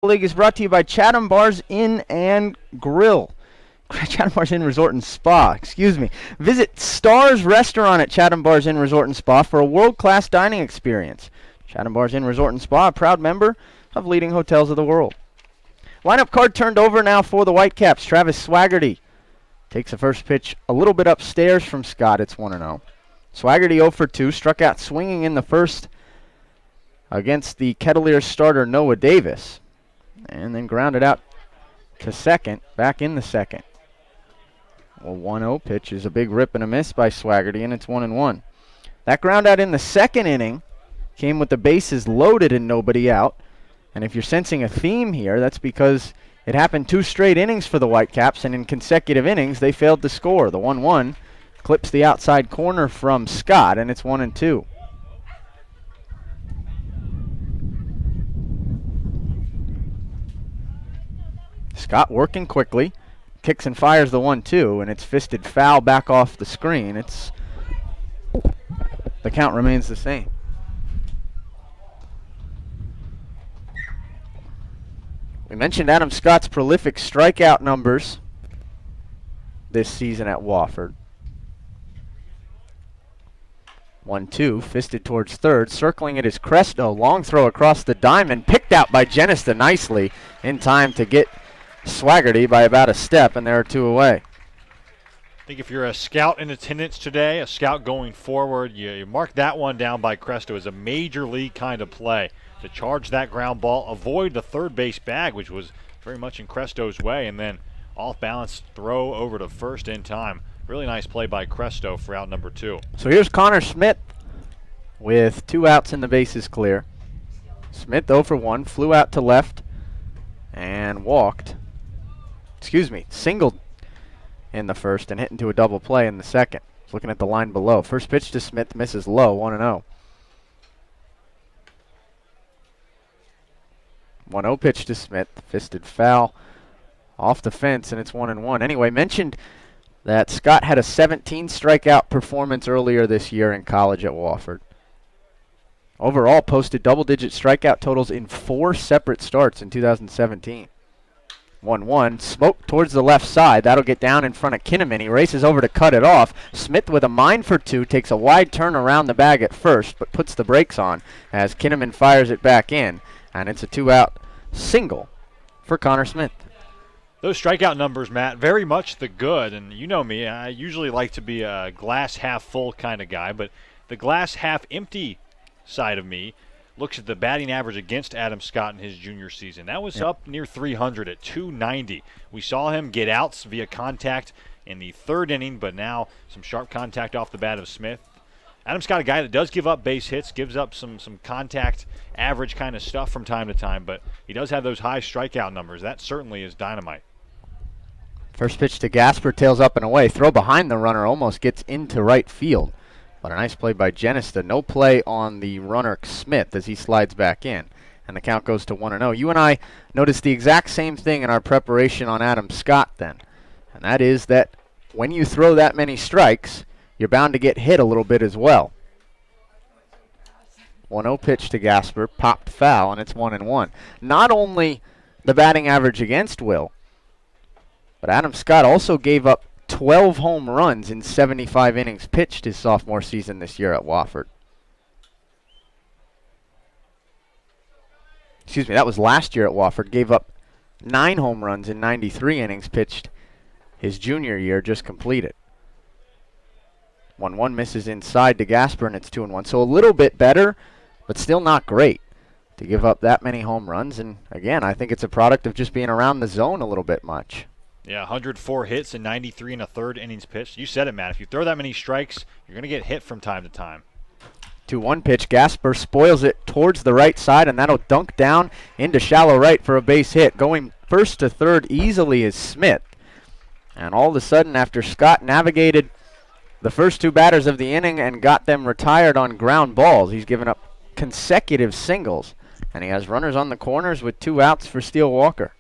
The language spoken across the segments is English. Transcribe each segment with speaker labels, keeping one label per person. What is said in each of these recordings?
Speaker 1: League is brought to you by Chatham Bars Inn and Grill. Chatham Bars Inn Resort and Spa, excuse me. Visit Stars Restaurant at Chatham Bars Inn Resort and Spa for a world-class dining experience. Chatham Bars Inn Resort and Spa, a proud member of leading hotels of the world. Lineup card turned over now for the Whitecaps. Travis Swaggerty takes the first pitch a little bit upstairs from Scott. It's 1-0. Swaggerty 0 for 2, struck out swinging in the first against the Kettleers starter Noah Davis. And then grounded out to second, back in the second. Well, 1-0 pitch is a big rip and a miss by Swaggerty, and it's 1-1. That ground out in the second inning came with the bases loaded and nobody out. And if you're sensing a theme here, that's because it happened 2 straight innings for the Whitecaps, and in consecutive innings they failed to score. The 1-1 clips the outside corner from Scott, and it's 1-2. Scott working quickly, kicks and fires the 1-2, and it's fisted foul back off the screen. The count remains the same. We mentioned Adam Scott's prolific strikeout numbers this season at Wofford. 1-2, fisted towards third, circling it is Cresto. Long throw across the diamond, picked out by Jenista nicely in time to get Swaggerty by about a step, and there are 2 away.
Speaker 2: I think if you're a scout in attendance today, a scout going forward, you mark that one down by Cresto as a major league kind of play. To charge that ground ball, avoid the third base bag, which was very much in Cresto's way, and then off-balance throw over to first in time. Really nice play by Cresto for out number 2.
Speaker 1: So here's Connor Smith with 2 outs and the bases clear. Smith 0 for 1, flew out to left and singled in the first and hit into a double play in the second. Looking at the line below. First pitch to Smith, misses low, 1-0. 1-0 pitch to Smith, fisted foul off the fence, and it's 1-1. Anyway, mentioned that Scott had a 17 strikeout performance earlier this year in college at Wofford. Overall, posted double-digit strikeout totals in 4 separate starts in 2017. 1-1, smoke towards the left side. That'll get down in front of Kinnaman. He races over to cut it off. Smith with a mind for 2, takes a wide turn around the bag at first, but puts the brakes on as Kinnaman fires it back in, and it's a 2-out single for Connor Smith.
Speaker 2: Those strikeout numbers, Matt, very much the good, and you know me, I usually like to be a glass half full kind of guy, but the glass half empty side of me looks at the batting average against Adam Scott in his junior season. That was up near 300 at 290. We saw him get outs via contact in the 3rd inning, but now some sharp contact off the bat of Smith. Adam Scott, a guy that does give up base hits, gives up some contact average kind of stuff from time to time, but he does have those high strikeout numbers. That certainly is dynamite.
Speaker 1: First pitch to Gasper, tails up and away. Throw behind the runner, almost gets into right field. But a nice play by Jenista. No play on the runner Smith as he slides back in. And the count goes to 1-0. You and I noticed the exact same thing in our preparation on Adam Scott then. And that is that when you throw that many strikes, you're bound to get hit a little bit as well. 1-0 pitch to Gasper, popped foul, and it's 1-1. Not only the batting average against Will, but Adam Scott also gave up 12 home runs in 75 innings pitched his sophomore season this year at Wofford. Excuse me, that was last year at Wofford. Gave up 9 home runs in 93 innings pitched his junior year just completed. 1-1 misses inside to Gasper, and it's 2-1. So a little bit better, but still not great to give up that many home runs. And again, I think it's a product of just being around the zone a little bit much.
Speaker 2: Yeah, 104 hits and 93 1/3 innings pitched. You said it, Matt. If you throw that many strikes, you're going to get hit from time to time.
Speaker 1: 2-1 pitch. Gasper spoils it towards the right side, and that'll dunk down into shallow right for a base hit. Going first to third easily is Smith. And all of a sudden, after Scott navigated the first 2 batters of the inning and got them retired on ground balls, he's given up consecutive singles. And he has runners on the corners with 2 outs for Steele Walker.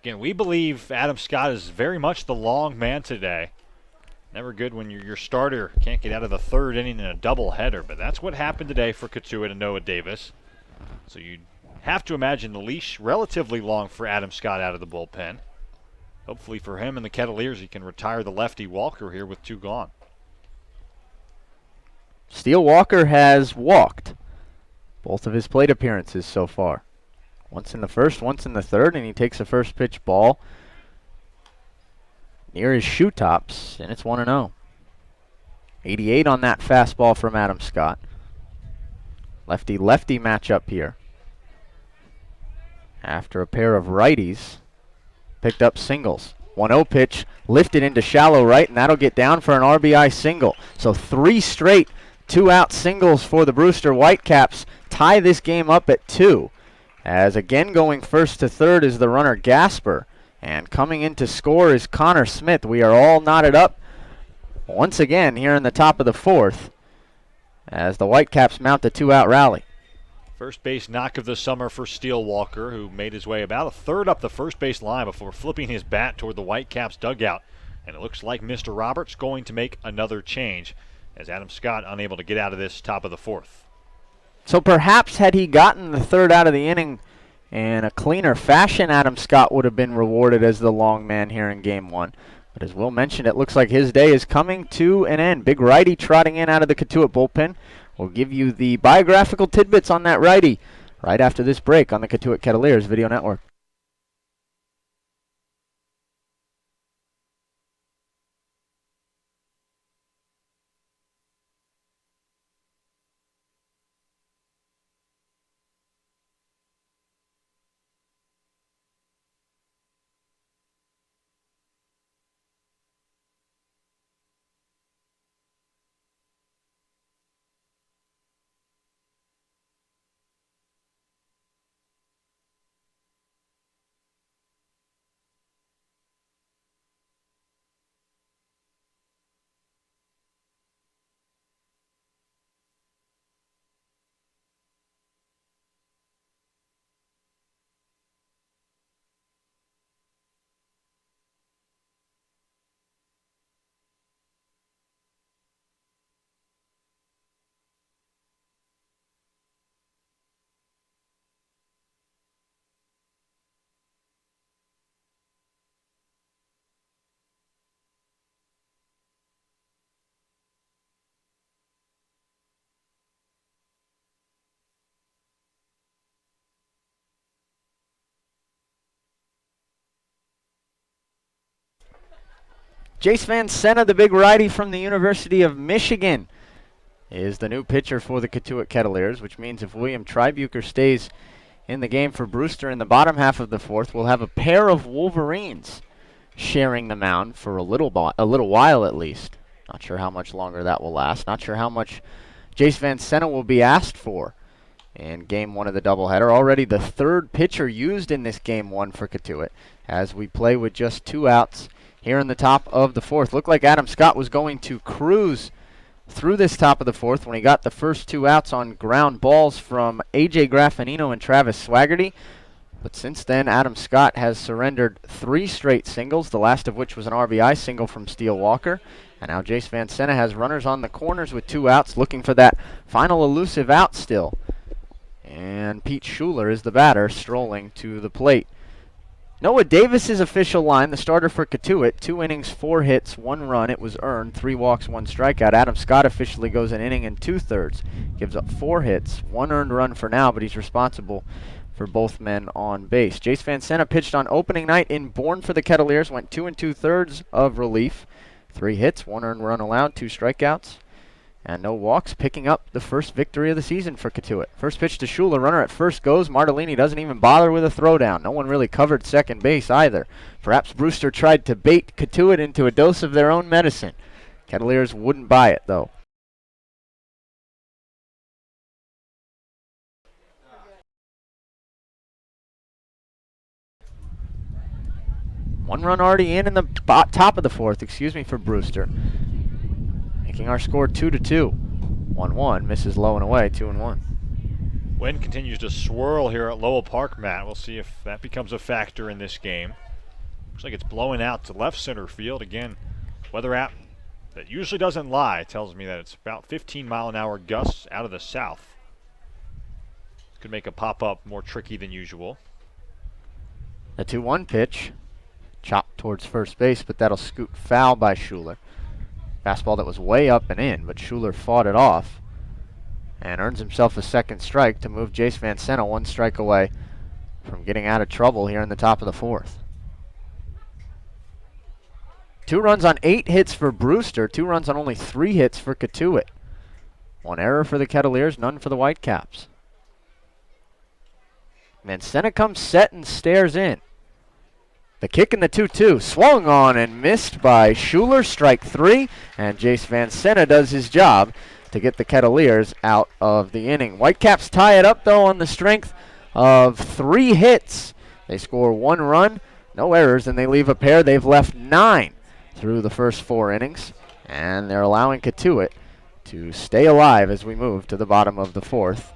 Speaker 2: Again, we believe Adam Scott is very much the long man today. Never good when your starter can't get out of the third inning in a doubleheader, but that's what happened today for Cotuit and Noah Davis. So you'd have to imagine the leash relatively long for Adam Scott out of the bullpen. Hopefully for him and the Kettleers, he can retire the lefty Walker here with 2 gone.
Speaker 1: Steele Walker has walked both of his plate appearances so far. Once in the first, once in the third, and he takes a first pitch ball near his shoe tops, and it's 1-0. 88 on that fastball from Adam Scott. Lefty-lefty matchup here. After a pair of righties picked up singles. 1-0 pitch lifted into shallow right, and that'll get down for an RBI single. So 3 straight 2-out singles for the Brewster Whitecaps tie this game up at 2. As again going first to third is the runner Gasper. And coming in to score is Connor Smith. We are all knotted up once again here in the top of the 4th as the Whitecaps mount the 2-out rally.
Speaker 2: First base knock of the summer for Steele Walker, who made his way about a third up the first base line before flipping his bat toward the Whitecaps dugout. And it looks like Mr. Roberts going to make another change as Adam Scott unable to get out of this top of the 4th.
Speaker 1: So perhaps had he gotten the third out of the inning in a cleaner fashion, Adam Scott would have been rewarded as the long man here in Game 1. But as Will mentioned, it looks like his day is coming to an end. Big righty trotting in out of the Cotuit bullpen. We'll give you the biographical tidbits on that righty right after this break on the Cotuit Kettleers Video Network. Jace Van Senna, the big righty from the University of Michigan, is the new pitcher for the Cotuit Kettleers, which means if William Tribuker stays in the game for Brewster in the bottom half of the 4th, we'll have a pair of Wolverines sharing the mound for a little while at least. Not sure how much longer that will last. Not sure how much Jace Van Senna will be asked for in Game 1 of the doubleheader. Already the 3rd pitcher used in this Game 1 for Cotuit as we play with just 2 outs here in the top of the 4th. Looked like Adam Scott was going to cruise through this top of the 4th when he got the first 2 outs on ground balls from A.J. Graffinino and Travis Swaggerty. But since then, Adam Scott has surrendered 3 straight singles, the last of which was an RBI single from Steele Walker. And now Jace Van Senna has runners on the corners with 2 outs, looking for that final elusive out still. And Pete Schuler is the batter, strolling to the plate. Noah Davis's official line, the starter for Cotuit, 2 innings, 4 hits, 1 run. It was earned, 3 walks, 1 strikeout. Adam Scott officially goes an inning and 2/3, gives up 4 hits, 1 earned run for now, but he's responsible for both men on base. Jace Van Senna pitched on opening night in Bourne for the Kettleers, went 2 2/3 of relief, 3 hits, 1 earned run allowed, 2 strikeouts, and no walks, picking up the first victory of the season for Cotuit. First pitch to Schuler, runner at first goes. Martellini doesn't even bother with a throwdown. No one really covered second base either. Perhaps Brewster tried to bait Cotuit into a dose of their own medicine. Kettleers wouldn't buy it, though. One run already in the top of the 4th, for Brewster. Making our score 2-2. 1-1, misses low and away, 2-1.
Speaker 2: Wind continues to swirl here at Lowell Park, Matt. We'll see if that becomes a factor in this game. Looks like it's blowing out to left center field. Again, weather app That usually doesn't lie. It tells me that it's about 15-mile-an-hour gusts out of the south. Could make a pop-up more tricky than usual.
Speaker 1: The 2-1 pitch. Chopped towards first base, but that'll scoot foul by Schuler. Fastball that was way up and in, but Schuler fought it off and earns himself a second strike to move Jace Van Sena 1 strike away from getting out of trouble here in the top of the fourth. 2 runs on 8 hits for Brewster, 2 runs on only 3 hits for Cotuit. 1 error for the Kettleers, none for the Whitecaps. Van Sena comes set and stares in. The kick in the 2-2, swung on and missed by Schuler, strike 3, and Jace Van Sena does his job to get the Kettleers out of the inning. Whitecaps tie it up, though, on the strength of 3 hits. They score 1 run, no errors, and they leave a pair. They've left 9 through the first 4 innings, and they're allowing Cotuit to stay alive as we move to the bottom of the fourth,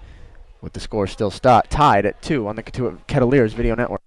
Speaker 1: with the score still tied at 2 on the Cotuit Kettleers Video Network.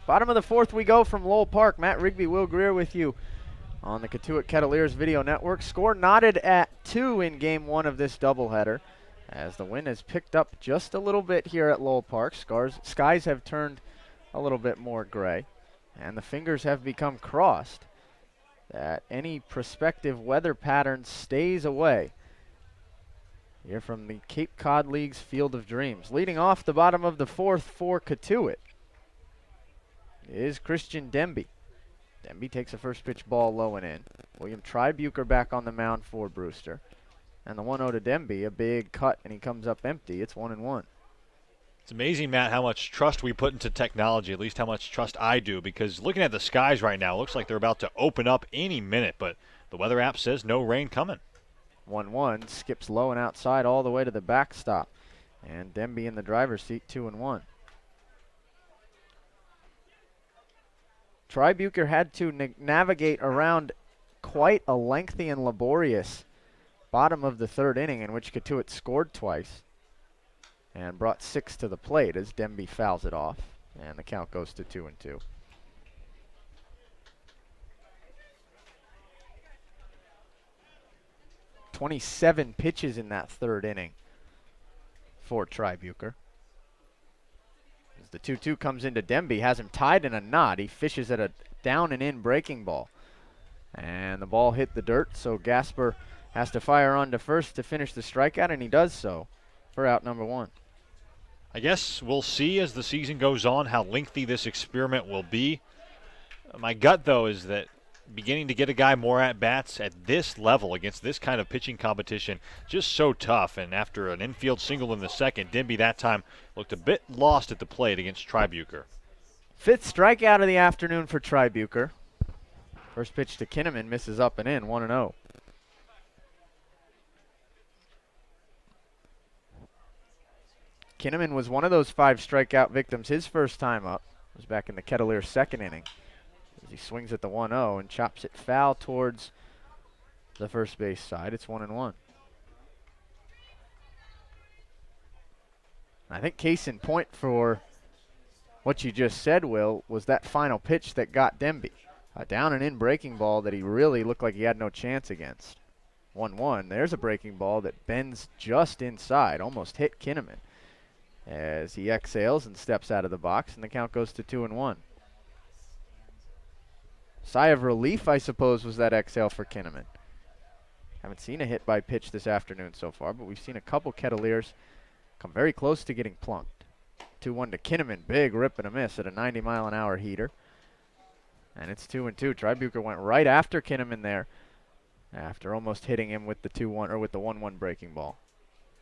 Speaker 1: Bottom of the fourth we go from Lowell Park. Matt Rigby, Will Greer with you on the Cotuit Kettleers Video Network. Score knotted at 2 in Game 1 of this doubleheader, as the wind has picked up just a little bit here at Lowell Park. Skies have turned a little bit more gray, and the fingers have become crossed that any prospective weather pattern stays away here from the Cape Cod League's Field of Dreams. Leading off the bottom of the fourth for Cotuit is Christian Demby. Demby takes a first pitch ball low and in. William Tribuker back on the mound for Brewster. And the 1-0 to Demby, a big cut, and he comes up empty. It's 1-1.
Speaker 2: It's amazing, Matt, how much trust we put into technology, at least how much trust I do, because looking at the skies right now, it looks like they're about to open up any minute, but the weather app says no rain coming.
Speaker 1: 1-1, skips low and outside all the way to the backstop. And Demby in the driver's seat, 2-1. Tribuker had to navigate around quite a lengthy and laborious bottom of the third inning, in which Cotuit scored twice and brought 6 to the plate as Demby fouls it off, and the count goes to 2-2. "27 pitches in that third inning for Tribuker. As the 2-2 comes into Demby, has him tied in a knot. He fishes at a down and in breaking ball, and the ball hit the dirt, so Gasper has to fire on to first to finish the strikeout, and he does so for out number 1.
Speaker 2: I guess we'll see as the season goes on how lengthy this experiment will be. My gut, though, is that beginning to get a guy more at-bats at this level against this kind of pitching competition, just so tough. And after an infield single in the second, Demby that time looked a bit lost at the plate against Tribuker.
Speaker 1: 5th strikeout of the afternoon for Tribuker. First pitch to Kinnaman, misses up and in, 1-0. Kinnaman was one of those 5 strikeout victims his first time up. It was back in the Kettleers' second inning. As he swings at the 1-0 and chops it foul towards the first base side. It's 1-1. I think case in point for what you just said, Will, was that final pitch that got Demby. A down and in breaking ball that he really looked like he had no chance against. 1-1. There's a breaking ball that bends just inside, almost hit Kinnaman as he exhales and steps out of the box, and the count goes to 2-1. Sigh of relief, I suppose, was that exhale for Kinnaman. Haven't seen a hit by pitch this afternoon so far, but we've seen a couple Kettleers come very close to getting plunked. 2-1 to Kinnaman, big rip and a miss at a 90-mile-an-hour heater. And it's 2-2. Tribuker went right after Kinnaman there after almost hitting him with the 2-1 or with the 1-1 breaking ball.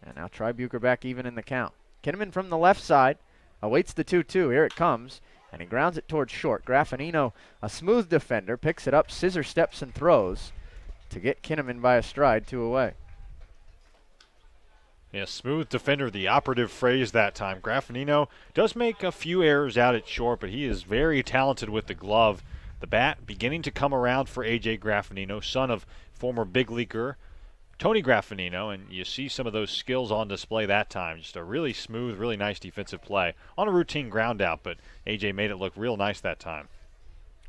Speaker 1: And now Tribuker back even in the count. Kinnaman from the left side awaits the 2-2. Here it comes, and he grounds it towards short. Graffinino, a smooth defender, picks it up, scissor steps and throws to get Kinnaman by a stride, 2 away.
Speaker 2: Yeah, smooth defender, the operative phrase that time. Graffinino does make a few errors out at short, but he is very talented with the glove. The bat beginning to come around for A.J. Graffinino, son of former big leaguer Tony Graffinino, and you see some of those skills on display that time. Just a really smooth, really nice defensive play on a routine ground out, but A.J. made it look real nice that time.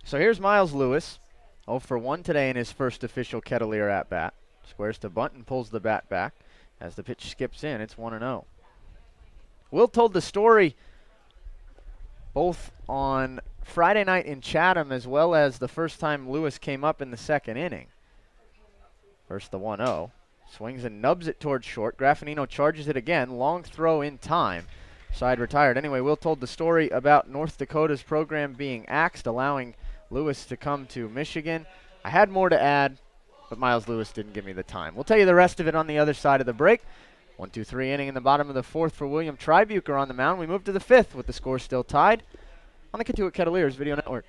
Speaker 1: So here's Miles Lewis, 0 for 1 today in his first official Kettleer at bat. Squares to Bunt and pulls the bat back. As the pitch skips in, it's 1-0. Will told the story both on Friday night in Chatham as well as the first time Lewis came up in the second inning. First the 1-0. Swings and nubs it towards short. Graffinino charges it again. Long throw in time. Side retired. Anyway, Will told the story about North Dakota's program being axed, allowing Lewis to come to Michigan. I had more to add, but Miles Lewis didn't give me the time. We'll tell you the rest of it on the other side of the break. 1-2-3 inning in the bottom of the fourth for William Tribuker on the mound. We move to the fifth with the score still tied on the Cotuit Kettleers Video Network.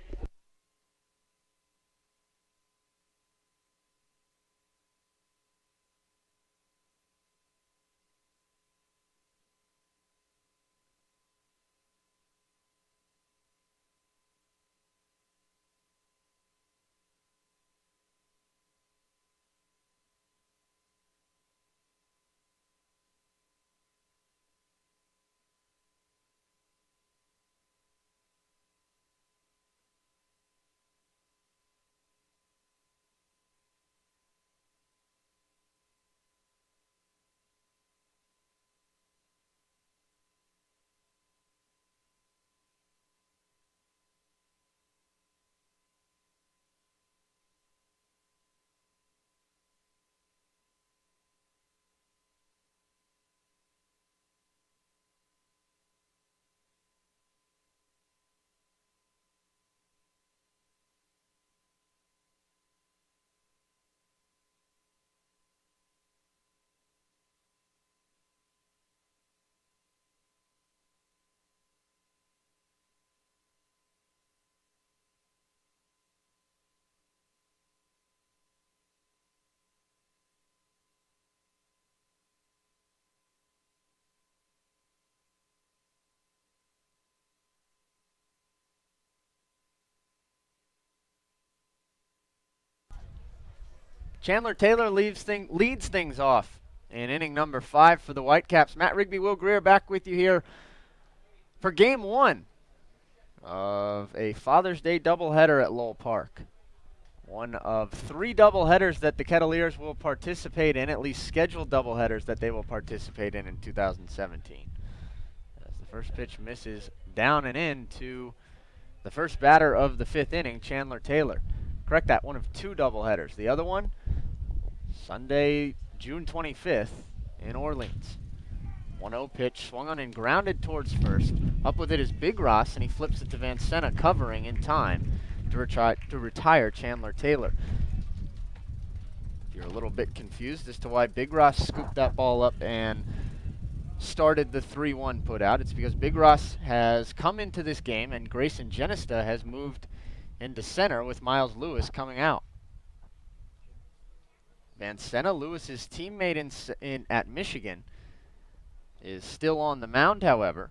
Speaker 1: Chandler Taylor leads things off in inning number 5 for the Whitecaps. Matt Rigby, Will Greer back with you here for game 1 of a Father's Day doubleheader at Lowell Park. One of 3 doubleheaders that the Kettleers will participate in, at least scheduled doubleheaders that they will participate in 2017. As the first pitch misses down and in to the first batter of the 5th inning, Chandler Taylor. Correct that, one of 2 doubleheaders. The other one, Sunday, June 25th in Orleans. 1-0 pitch, swung on and grounded towards first. Up with it is Big Ross, and he flips it to Van Senna, covering in time to retire Chandler Taylor. If you're a little bit confused as to why Big Ross scooped that ball up and started the 3-1 put out, it's because Big Ross has come into this game, and Greyson Jenista has moved into center with Miles Lewis coming out. Van Senna, Lewis's teammate at Michigan, is still on the mound, however.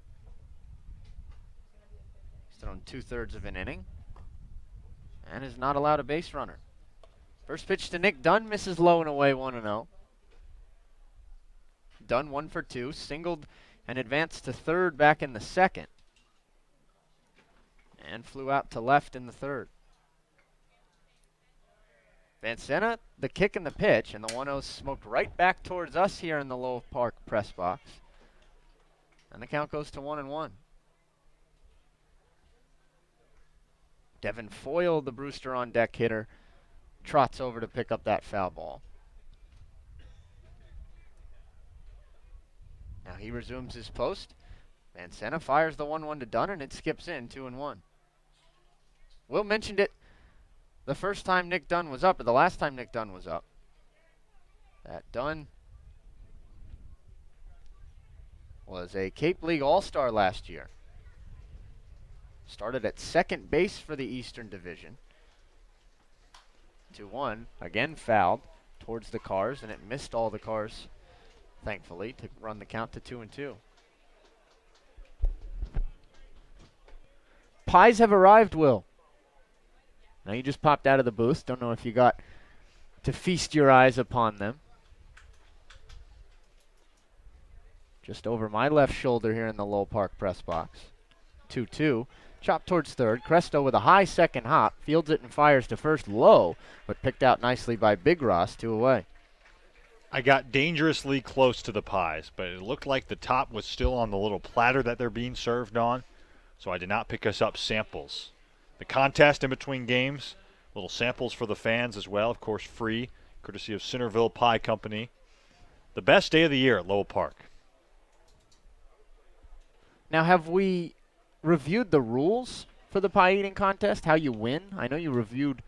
Speaker 1: He's thrown 2/3 of an inning and is not allowed a base runner. First pitch to Nick Dunn, misses low and away, 1-0. Dunn 1 for 2, singled and advanced to third back in the second. And flew out to left in the third. Vancena, the kick and the pitch, and the 1-0 smoked right back towards us here in the Lowell Park press box. And the count goes to 1-1. Devin Foyle, the Brewster on deck hitter, trots over to pick up that foul ball. Now he resumes his post. Vancena fires the 1-1 to Dunn, and it skips in 2-1. Will mentioned it the first time Nick Dunn was up, or the last time Nick Dunn was up. That Dunn was a Cape League All-Star last year. Started at second base for the Eastern Division. 2-1, again fouled towards the Cars, and it missed all the Cars, thankfully, to run the count to 2-2. Pies have arrived, Will. Now you just popped out of the booth. Don't know if you got to feast your eyes upon them. Just over my left shoulder here in the Lowell Park press box. 2-2. Chop towards third. Cresto with a high second hop. Fields it and fires to first low, but picked out nicely by Big Ross, 2 away.
Speaker 2: I got dangerously close to the pies, but it looked like the top was still on the little platter that they're being served on, so I did not pick us up samples. The contest in between games, little samples for the fans as well, of course free, courtesy of Centerville Pie Company. The best day of the year at Lowell Park.
Speaker 1: Now, have we reviewed the rules for the pie eating contest, how you win? I know you reviewed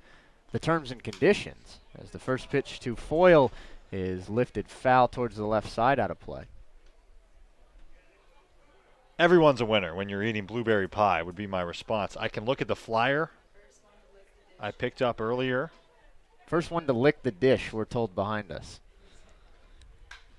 Speaker 1: the terms and conditions, as the first pitch to Foyle is lifted foul towards the left side, out of play.
Speaker 2: Everyone's a winner when you're eating blueberry pie would be my response. I can look at the flyer I picked up earlier.
Speaker 1: First one to lick the dish, we're told behind us.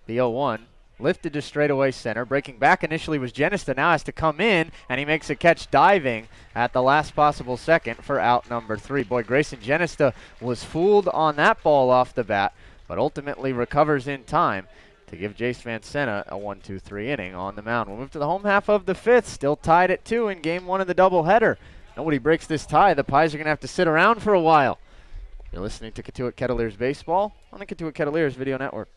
Speaker 1: The 0-1. Lifted to straightaway center. Breaking back initially was Jenista. Now has to come in, and he makes a catch diving at the last possible second for out number 3. Boy, Greyson Jenista was fooled on that ball off the bat, but ultimately recovers in time to give Jace Vancena a 1-2-3 inning on the mound. We'll move to the home half of the 5th. Still tied at 2 in game 1 of the doubleheader. Nobody breaks this tie. The Pies are going to have to sit around for a while. You're listening to Cotuit Kettleers Baseball on the Cotuit Kettleers Video Network.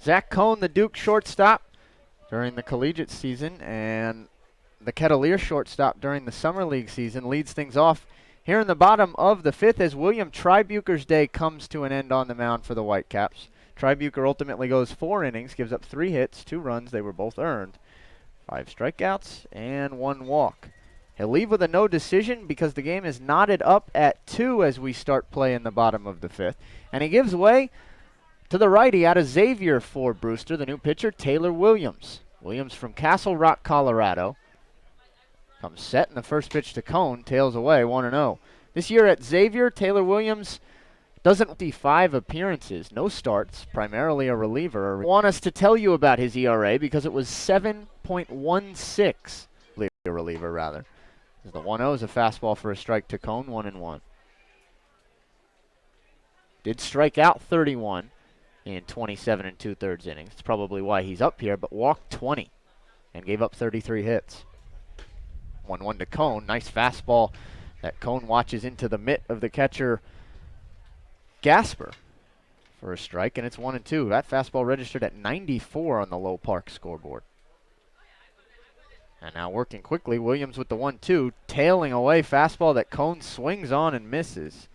Speaker 1: Zack Kone, the Duke shortstop during the collegiate season, and the Kettleers shortstop during the summer league season, leads things off Here in the bottom of the 5th as William Tribuker's day comes to an end on the mound for the Whitecaps. Tribuker ultimately goes 4 innings, gives up 3 hits, 2 runs. They were both earned. 5 strikeouts and 1 walk. He'll leave with a no decision because the game is knotted up at 2 as we start play in the bottom of the 5th. And he gives way to the righty out of Xavier for Brewster, the new pitcher, Taylor Williams. Williams from Castle Rock, Colorado. Comes set in the first pitch to Kone, tails away 1-0. This year at Xavier, Taylor Williams doesn't 55 appearances, no starts, primarily a reliever. I want us to tell you about his ERA because it was 7.16. A reliever, rather. The 1-0 is a fastball for a strike to Kone, 1-1. Did strike out 31 in 27 and 2/3 innings. It's probably why he's up here, but walked 20 and gave up 33 hits. 1-1 to Kone. Nice fastball that Kone watches into the mitt of the catcher, Gasper, for a strike, and it's 1-2. That fastball registered at 94 on the Low Park scoreboard. And now working quickly, Williams with the 1-2, tailing away fastball that Kone swings on and misses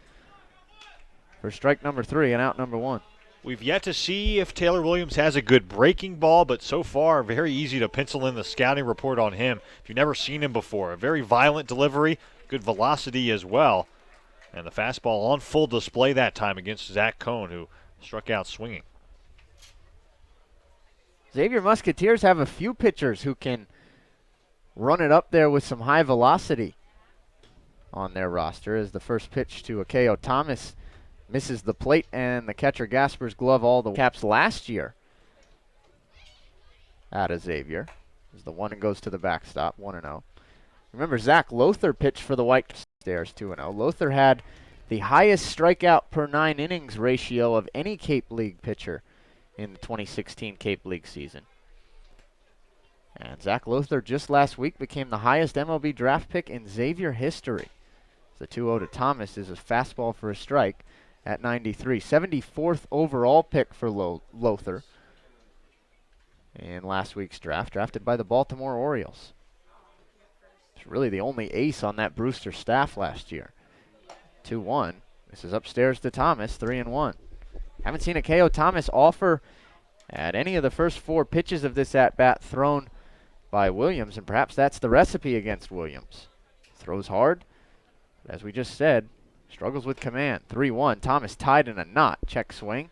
Speaker 1: for strike number 3 and out number 1.
Speaker 2: We've yet to see if Taylor Williams has a good breaking ball, but so far, very easy to pencil in the scouting report on him. If you've never seen him before, a very violent delivery, good velocity as well. And the fastball on full display that time against Zack Kone, who struck out swinging.
Speaker 1: Xavier Musketeers have a few pitchers who can run it up there with some high velocity on their roster, as the first pitch to Akeo Thomas misses the plate, and the catcher Gasper's glove all the caps last year out of Xavier. As the 1 and goes to the backstop, 1-0. Remember, Zach Lothar pitched for the White Stairs, 2-0. Lothar had the highest strikeout per 9 innings ratio of any Cape League pitcher in the 2016 Cape League season. And Zach Lothar just last week became the highest MLB draft pick in Xavier history. The 2-0 to Thomas is a fastball for a strike at 93. 74th overall pick for Lothar in last week's draft, drafted by the Baltimore Orioles. It's really the only ace on that Brewster staff last year. 2-1. This is upstairs to Thomas, 3-1. Haven't seen Akeo Thomas offer at any of the first 4 pitches of this at-bat thrown by Williams, and perhaps that's the recipe against Williams. Throws hard, but as we just said, struggles with command. 3-1. Thomas tied in a knot. Check swing.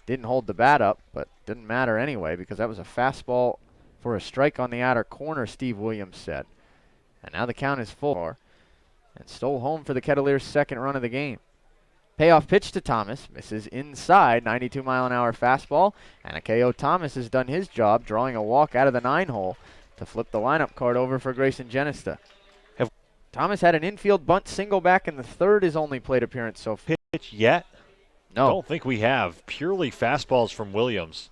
Speaker 1: Didn't hold the bat up, but didn't matter anyway because that was a fastball for a strike on the outer corner, Steve Williams said. And now the count is full. And stole home for the Kettleers' second run of the game. Payoff pitch to Thomas. Misses inside. 92-mile-an-hour fastball. And Akeo Thomas has done his job, drawing a walk out of the 9-hole to flip the lineup card over for Greyson Jenista. Thomas had an infield bunt single back in the 3rd, his only plate appearance so far.
Speaker 2: Pitch yet?
Speaker 1: No.
Speaker 2: Don't think we have. Purely fastballs from Williams.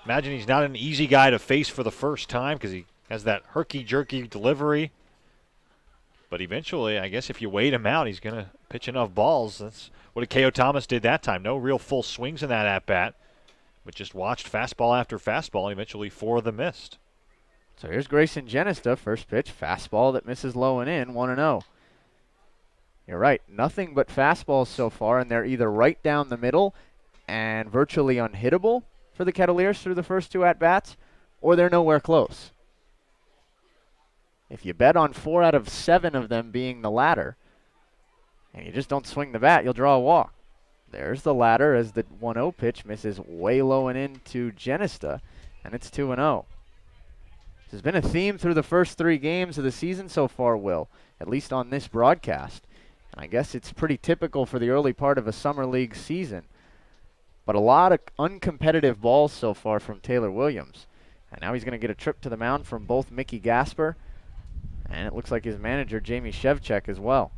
Speaker 2: Imagine he's not an easy guy to face for the first time because he has that herky-jerky delivery. But eventually, I guess if you wait him out, he's going to pitch enough balls. That's what Akeo Thomas did that time. No real full swings in that at-bat, but just watched fastball after fastball, and eventually 4 of them missed.
Speaker 1: So here's Greyson Jenista, first pitch, fastball that misses low and in, 1-0. You're right, nothing but fastballs so far, and they're either right down the middle and virtually unhittable for the Kettleers through the first 2 at-bats, or they're nowhere close. If you bet on 4 out of 7 of them being the latter, and you just don't swing the bat, you'll draw a walk. There's the latter as the 1-0 pitch misses way low and in to Jenista, and it's 2-0. There's been a theme through the first 3 games of the season so far, Will, at least on this broadcast. And I guess it's pretty typical for the early part of a summer league season. But a lot of uncompetitive balls so far from Taylor Williams. And now he's going to get a trip to the mound from both Mickey Gasper and it looks like his manager, Jamie Shevchuk, as well.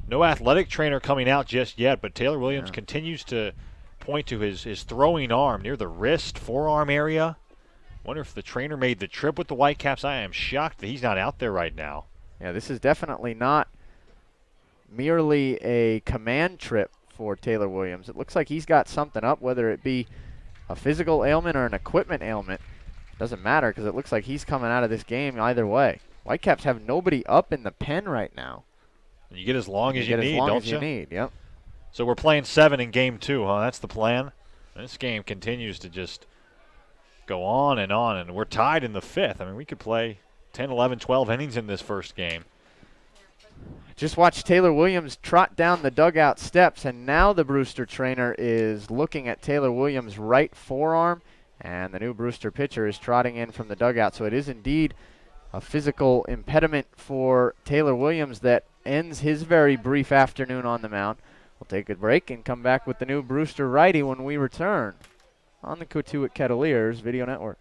Speaker 2: No athletic trainer coming out just yet, but Taylor Williams continues to point to his throwing arm near the wrist, forearm area. Wonder if the trainer made the trip with the Whitecaps. I am shocked that he's not out there right now.
Speaker 1: Yeah, this is definitely not merely a command trip for Taylor Williams. It looks like he's got something up, whether it be a physical ailment or an equipment ailment. Doesn't matter because it looks like he's coming out of this game either way. Whitecaps have nobody up in the pen right now.
Speaker 2: You get as long as you
Speaker 1: get
Speaker 2: need,
Speaker 1: as long
Speaker 2: don't
Speaker 1: as you need, yep.
Speaker 2: So we're playing 7 in game 2, huh? That's the plan. This game continues to just go on, and we're tied in the 5th. I mean, we could play 10, 11, 12 innings in this first game.
Speaker 1: Just watch Taylor Williams trot down the dugout steps, and now the Brewster trainer is looking at Taylor Williams' right forearm, and the new Brewster pitcher is trotting in from the dugout. So it is indeed a physical impediment for Taylor Williams that ends his very brief afternoon on the mound. We'll take a break and come back with the new Brewster righty when we return on the Cotuit Kettleers Video Network.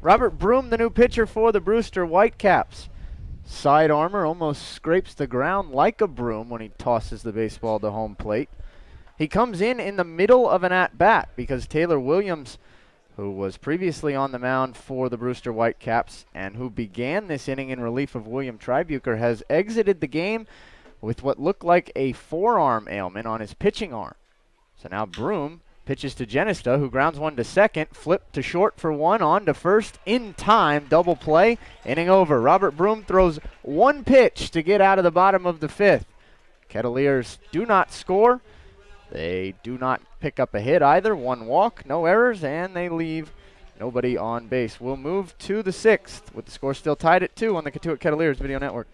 Speaker 1: Robert Broom, the new pitcher for the Brewster Whitecaps. Side armor almost scrapes the ground like a broom when he tosses the baseball to home plate. He comes in the middle of an at-bat because Taylor Williams, who was previously on the mound for the Brewster Whitecaps and who began this inning in relief of William Tribuker, has exited the game with what looked like a forearm ailment on his pitching arm. So now Broom pitches to Jenista, who grounds one to second, flip to short for one, on to first in time, double play, inning over. Robert Broom throws one pitch to get out of the bottom of the 5th. Kettleers do not score. They do not pick up a hit either. One walk, no errors, and they leave nobody on base. We'll move to the 6th with the score still tied at 2 on the Cotuit Kettleers Video Network.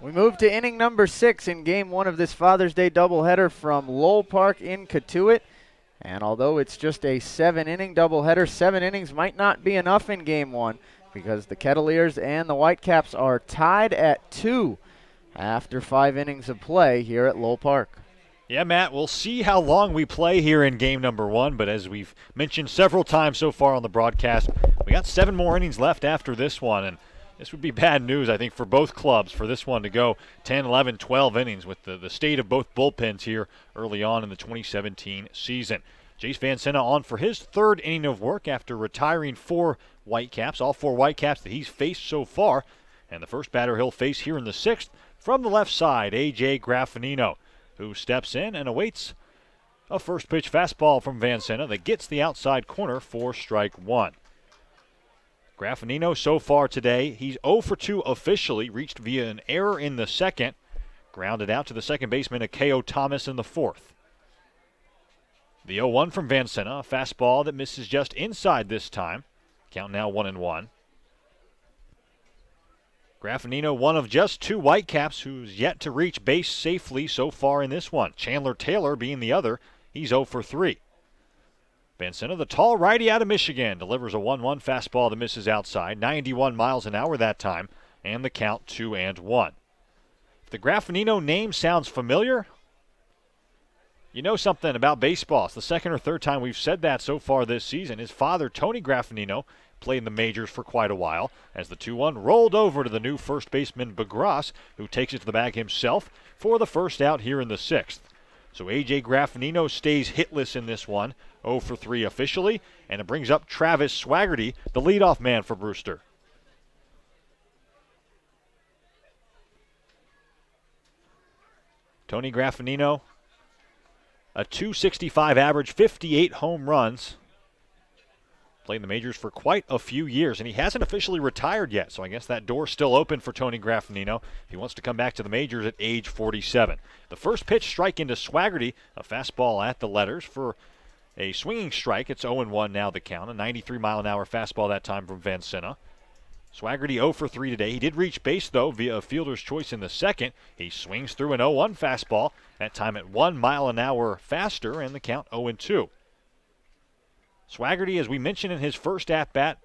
Speaker 1: We move to inning number 6 in game 1 of this Father's Day doubleheader from Lowell Park in Cotuit. And although it's just a 7-inning doubleheader, 7 innings might not be enough in game 1 because the Kettleers and the Whitecaps are tied at 2 after 5 innings of play here at Lowell Park.
Speaker 2: Yeah, Matt, we'll see how long we play here in game number 1, but as we've mentioned several times so far on the broadcast, we got 7 more innings left after this one, and this would be bad news, I think, for both clubs for this one to go 10, 11, 12 innings with the state of both bullpens here early on in the 2017 season. Jace Van Senna on for his 3rd inning of work after retiring 4 Whitecaps, all 4 Whitecaps that he's faced so far. And the first batter he'll face here in the 6th from the left side, A.J. Graffinino, who steps in and awaits a first pitch fastball from Van Senna that gets the outside corner for strike 1. Graffinino so far today, he's 0 for 2 officially, reached via an error in the 2nd, grounded out to the second baseman Akeo Thomas in the 4th. The 0-1 from Van Senna, a fastball that misses just inside this time. Count now 1-1. Graffinino, one of just 2 Whitecaps who's yet to reach base safely so far in this one. Chandler Taylor being the other, he's 0 for 3. Van Senna, the tall righty out of Michigan, delivers a 1-1 fastball that misses outside, 91 miles an hour that time, and the count 2-1. If the Graffinino name sounds familiar, you know something about baseball. It's the 2nd or 3rd time we've said that so far this season. His father, Tony Graffinino, played in the majors for quite a while as the 2-1 rolled over to the new first baseman Begras, who takes it to the bag himself for the first out here in the 6th. So A.J. Graffinino stays hitless in this one, 0 for 3 officially, and it brings up Travis Swaggerty, the leadoff man for Brewster. Tony Graffinino, a .265 average, 58 home runs. Played in the majors for quite a few years, and he hasn't officially retired yet, so I guess that door's still open for Tony Graffinino if he wants to come back to the majors at age 47. The first pitch strike into Swaggerty, a fastball at the letters for a swinging strike. It's 0-1 now the count, a 93-mile-an-hour fastball that time from Van Senna. Swaggerty 0 for 3 today. He did reach base, though, via a fielder's choice in the 2nd. He swings through an 0-1 fastball, that time at 1 mile an hour faster, and the count 0-2. Swaggerty, as we mentioned in his first at-bat,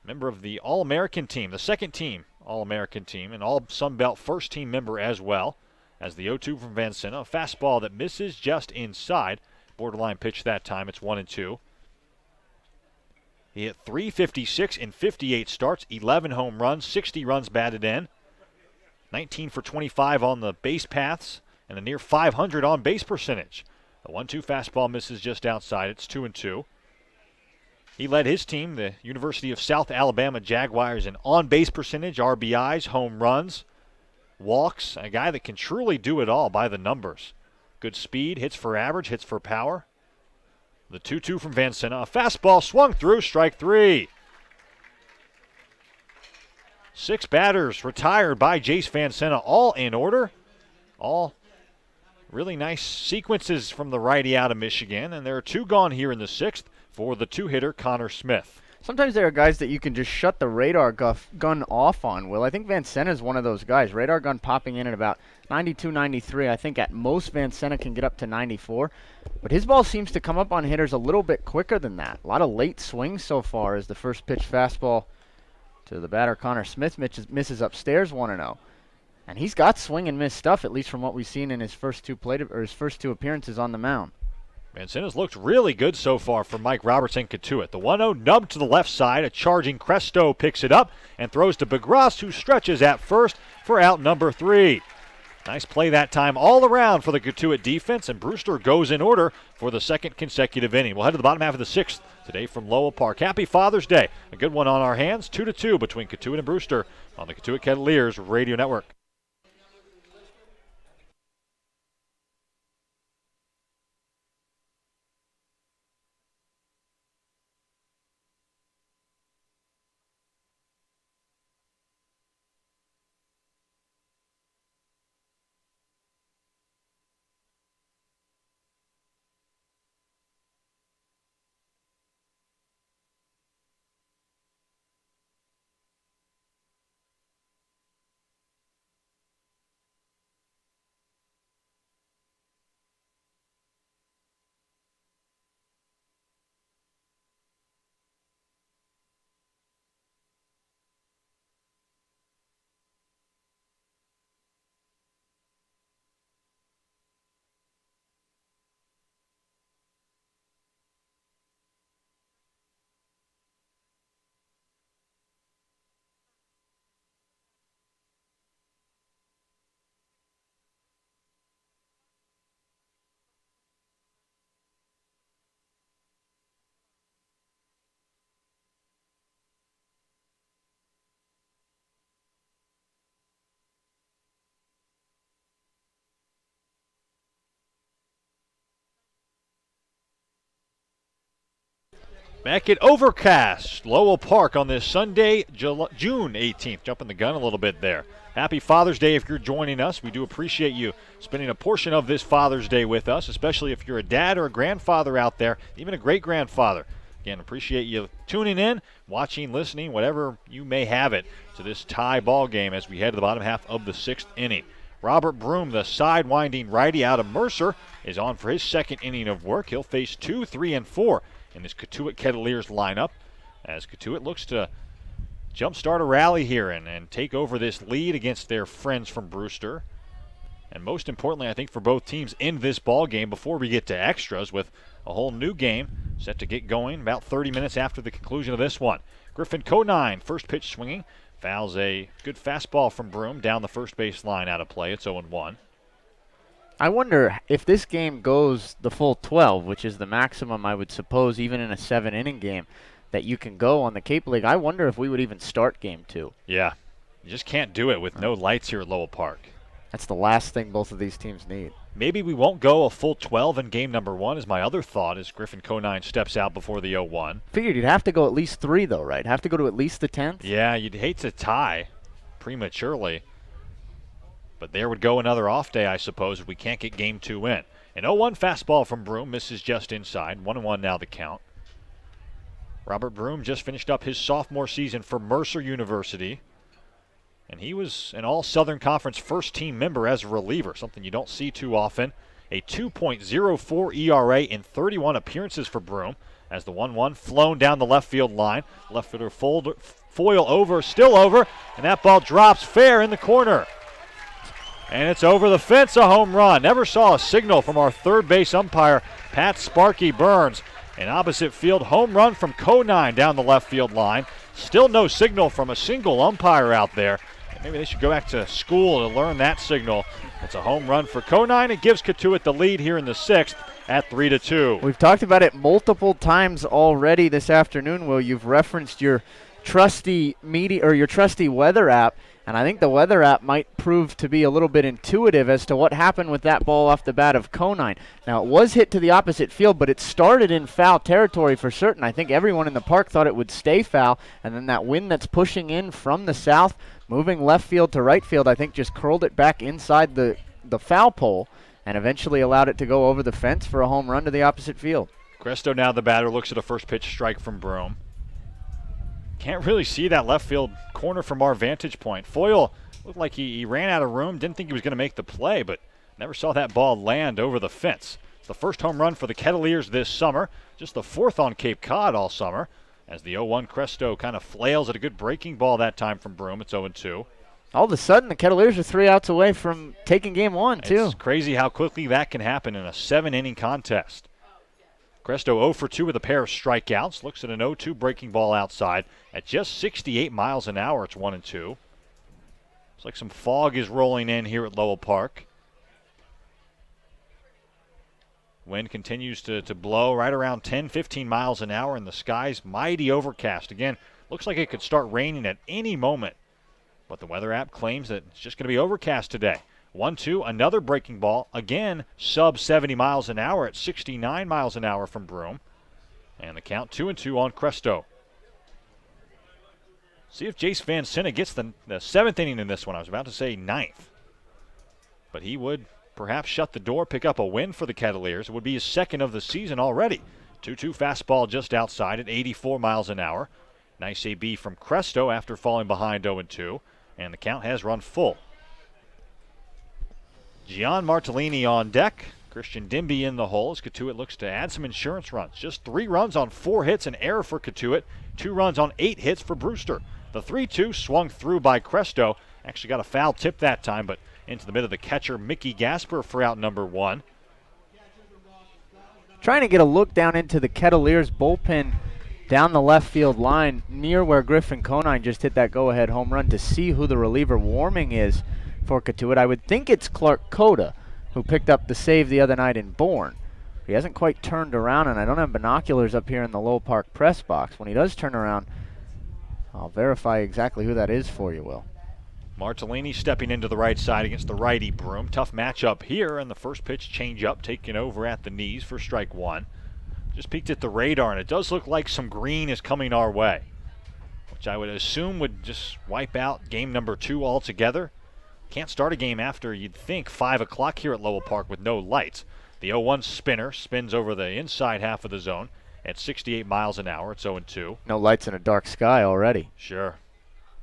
Speaker 2: member of the All-American team, the 2nd team All-American team, and All-Sun Belt first-team member as well, as the 0-2 from Van Senna, a fastball that misses just inside. Borderline pitch that time, it's 1-2. He hit .356 in 58 starts, 11 home runs, 60 runs batted in, 19 for 25 on the base paths, and a near 500 on base percentage. A 1-2 fastball misses just outside, it's 2-2. He led his team, the University of South Alabama Jaguars, in on-base percentage, RBIs, home runs, walks, a guy that can truly do it all by the numbers. Good speed, hits for average, hits for power. The 2-2 from Van Senna, a fastball swung through, strike 3. 6 batters retired by Jace Van Senna, all in order. All really nice sequences from the righty out of Michigan, and there are 2 gone here in the 6th for the 2-hitter Connor Smith.
Speaker 1: Sometimes there are guys that you can just shut the radar gun off on, Will. I think Van Senna is one of those guys. Radar gun popping in at about 92, 93. I think at most Van Senna can get up to 94. But his ball seems to come up on hitters a little bit quicker than that. A lot of late swings so far as the first pitch fastball to the batter Connor Smith misses upstairs 1-0. And he's got swing and miss stuff, at least from what we've seen in his first 2 appearances on the mound.
Speaker 2: Van Senna's looked really good so far for Mike Robertson Cotuit. The 1-0 nubbed to the left side. A charging Cresto picks it up and throws to Begras, who stretches at first for out number 3. Nice play that time all around for the Cotuit defense, and Brewster goes in order for the 2nd consecutive inning. We'll head to the bottom half of the 6th today from Lowell Park. Happy Father's Day. A good one on our hands, 2-2 between Cotuit and Brewster on the Cotuit Kettleers Radio Network. Back at Overcast, Lowell Park on this Sunday, June 18th. Jumping the gun a little bit there. Happy Father's Day if you're joining us. We do appreciate you spending a portion of this Father's Day with us, especially if you're a dad or a grandfather out there, even a great-grandfather. Again, appreciate you tuning in, watching, listening, whatever you may have it, to this tie ball game as we head to the bottom half of the 6th inning. Robert Broom, the sidewinding righty out of Mercer, is on for his second inning of work. He'll face 2, 3, and 4 in this Cotuit Kettleers lineup as Cotuit looks to jumpstart a rally here and take over this lead against their friends from Brewster. And most importantly, I think for both teams in this ball game before we get to extras with a whole new game set to get going about 30 minutes after the conclusion of this one. Griffin Conine, first pitch swinging, fouls a good fastball from Broom down the first base line out of play. It's 0-1.
Speaker 1: I wonder if this game goes the full 12, which is the maximum I would suppose even in a 7-inning game that you can go on the Cape League. I wonder if we would even start game 2.
Speaker 2: Yeah, you just can't do it with no lights here at Lowell Park.
Speaker 1: That's the last thing both of these teams need.
Speaker 2: Maybe we won't go a full 12 in game number 1 is my other thought as Griffin Conine steps out before the 0-1.
Speaker 1: Figured you'd have to go at least 3 though, right? Have to go to at least the 10th?
Speaker 2: Yeah, you'd hate to tie prematurely. But there would go another off day, I suppose, if we can't get game 2 in. An 0-1 fastball from Broom misses just inside. 1-1 now the count. Robert Broom just finished up his sophomore season for Mercer University. And he was an All-Southern Conference first-team member as a reliever, something you don't see too often. A 2.04 ERA in 31 appearances for Broom as the 1-1 flown down the left field line. Left fielder foil over, still over, and that ball drops fair in the corner. And it's over the fence, a home run. Never saw a signal from our third base umpire, Pat Sparky Burns. An opposite field home run from Conine down the left field line. Still no signal from a single umpire out there. Maybe they should go back to school to learn that signal. It's a home run for Conine. It gives Cotuit the lead here in the 6th at 3-2.
Speaker 1: We've talked about it multiple times already this afternoon, Will. You've referenced your trusty media or your trusty weather app. And I think the weather app might prove to be a little bit intuitive as to what happened with that ball off the bat of Conine. Now, it was hit to the opposite field, but it started in foul territory for certain. I think everyone in the park thought it would stay foul, and then that wind that's pushing in from the south, moving left field to right field, I think just curled it back inside the foul pole and eventually allowed it to go over the fence for a home run to the opposite field.
Speaker 2: Cresto now the batter, looks at a first pitch strike from Broom. Can't really see that left field corner from our vantage point. Foyle looked like he ran out of room, didn't think he was going to make the play, but never saw that ball land over the fence. It's the first home run for the Kettleers this summer, just the 4th on Cape Cod all summer, as the 0-1 Cresto kind of flails at a good breaking ball that time from Broom. It's 0-2.
Speaker 1: All of a sudden, the Kettleers are 3 outs away from taking game 1, too.
Speaker 2: It's crazy how quickly that can happen in a 7-inning contest. Cresto 0 for 2 with a pair of strikeouts. Looks at an 0-2 breaking ball outside at just 68 miles an hour. It's 1-2. Looks like some fog is rolling in here at Lowell Park. Wind continues to blow right around 10, 15 miles an hour, and the sky's mighty overcast. Again, looks like it could start raining at any moment. But the weather app claims that it's just going to be overcast today. 1-2, another breaking ball. Again, sub 70 miles an hour at 69 miles an hour from Broom. And the count 2-2 on Cresto. See if Jace Van Senne gets the 7th inning in this one. I was about to say 9th. But he would perhaps shut the door, pick up a win for the Kettleers. It would be his 2nd of the season already. 2-2 fastball just outside at 84 miles an hour. Nice AB from Cresto after falling behind 0-2. And the count has run full. Gian Martellini on deck. Christian Dimby in the hole as Cotuit looks to add some insurance runs. Just 3 runs on 4 hits, an error for Cotuit. 2 runs on 8 hits for Brewster. The 3-2 swung through by Cresto. Actually got a foul tip that time, but into the mid of the catcher, Mickey Gasper for out number 1.
Speaker 1: Trying to get a look down into the Kettleers bullpen down the left field line near where Griffin Conine just hit that go-ahead home run to see who the reliever warming is for Cotuit. I would think it's Clark Coda, who picked up the save the other night in Bourne. He hasn't quite turned around, and I don't have binoculars up here in the Lowell Park press box. When he does turn around, I'll verify exactly who that is for you, Will.
Speaker 2: Martellini stepping into the right side against the righty Broom. Tough matchup here, and the first pitch change up taken over at the knees for strike 1. Just peeked at the radar, and it does look like some green is coming our way, which I would assume would just wipe out game number 2 altogether. Can't start a game after, you'd think, 5 o'clock here at Lowell Park with no lights. The 0-1 spinner spins over the inside half of the zone at 68 miles an hour. It's 0-2.
Speaker 1: No lights in a dark sky already.
Speaker 2: Sure.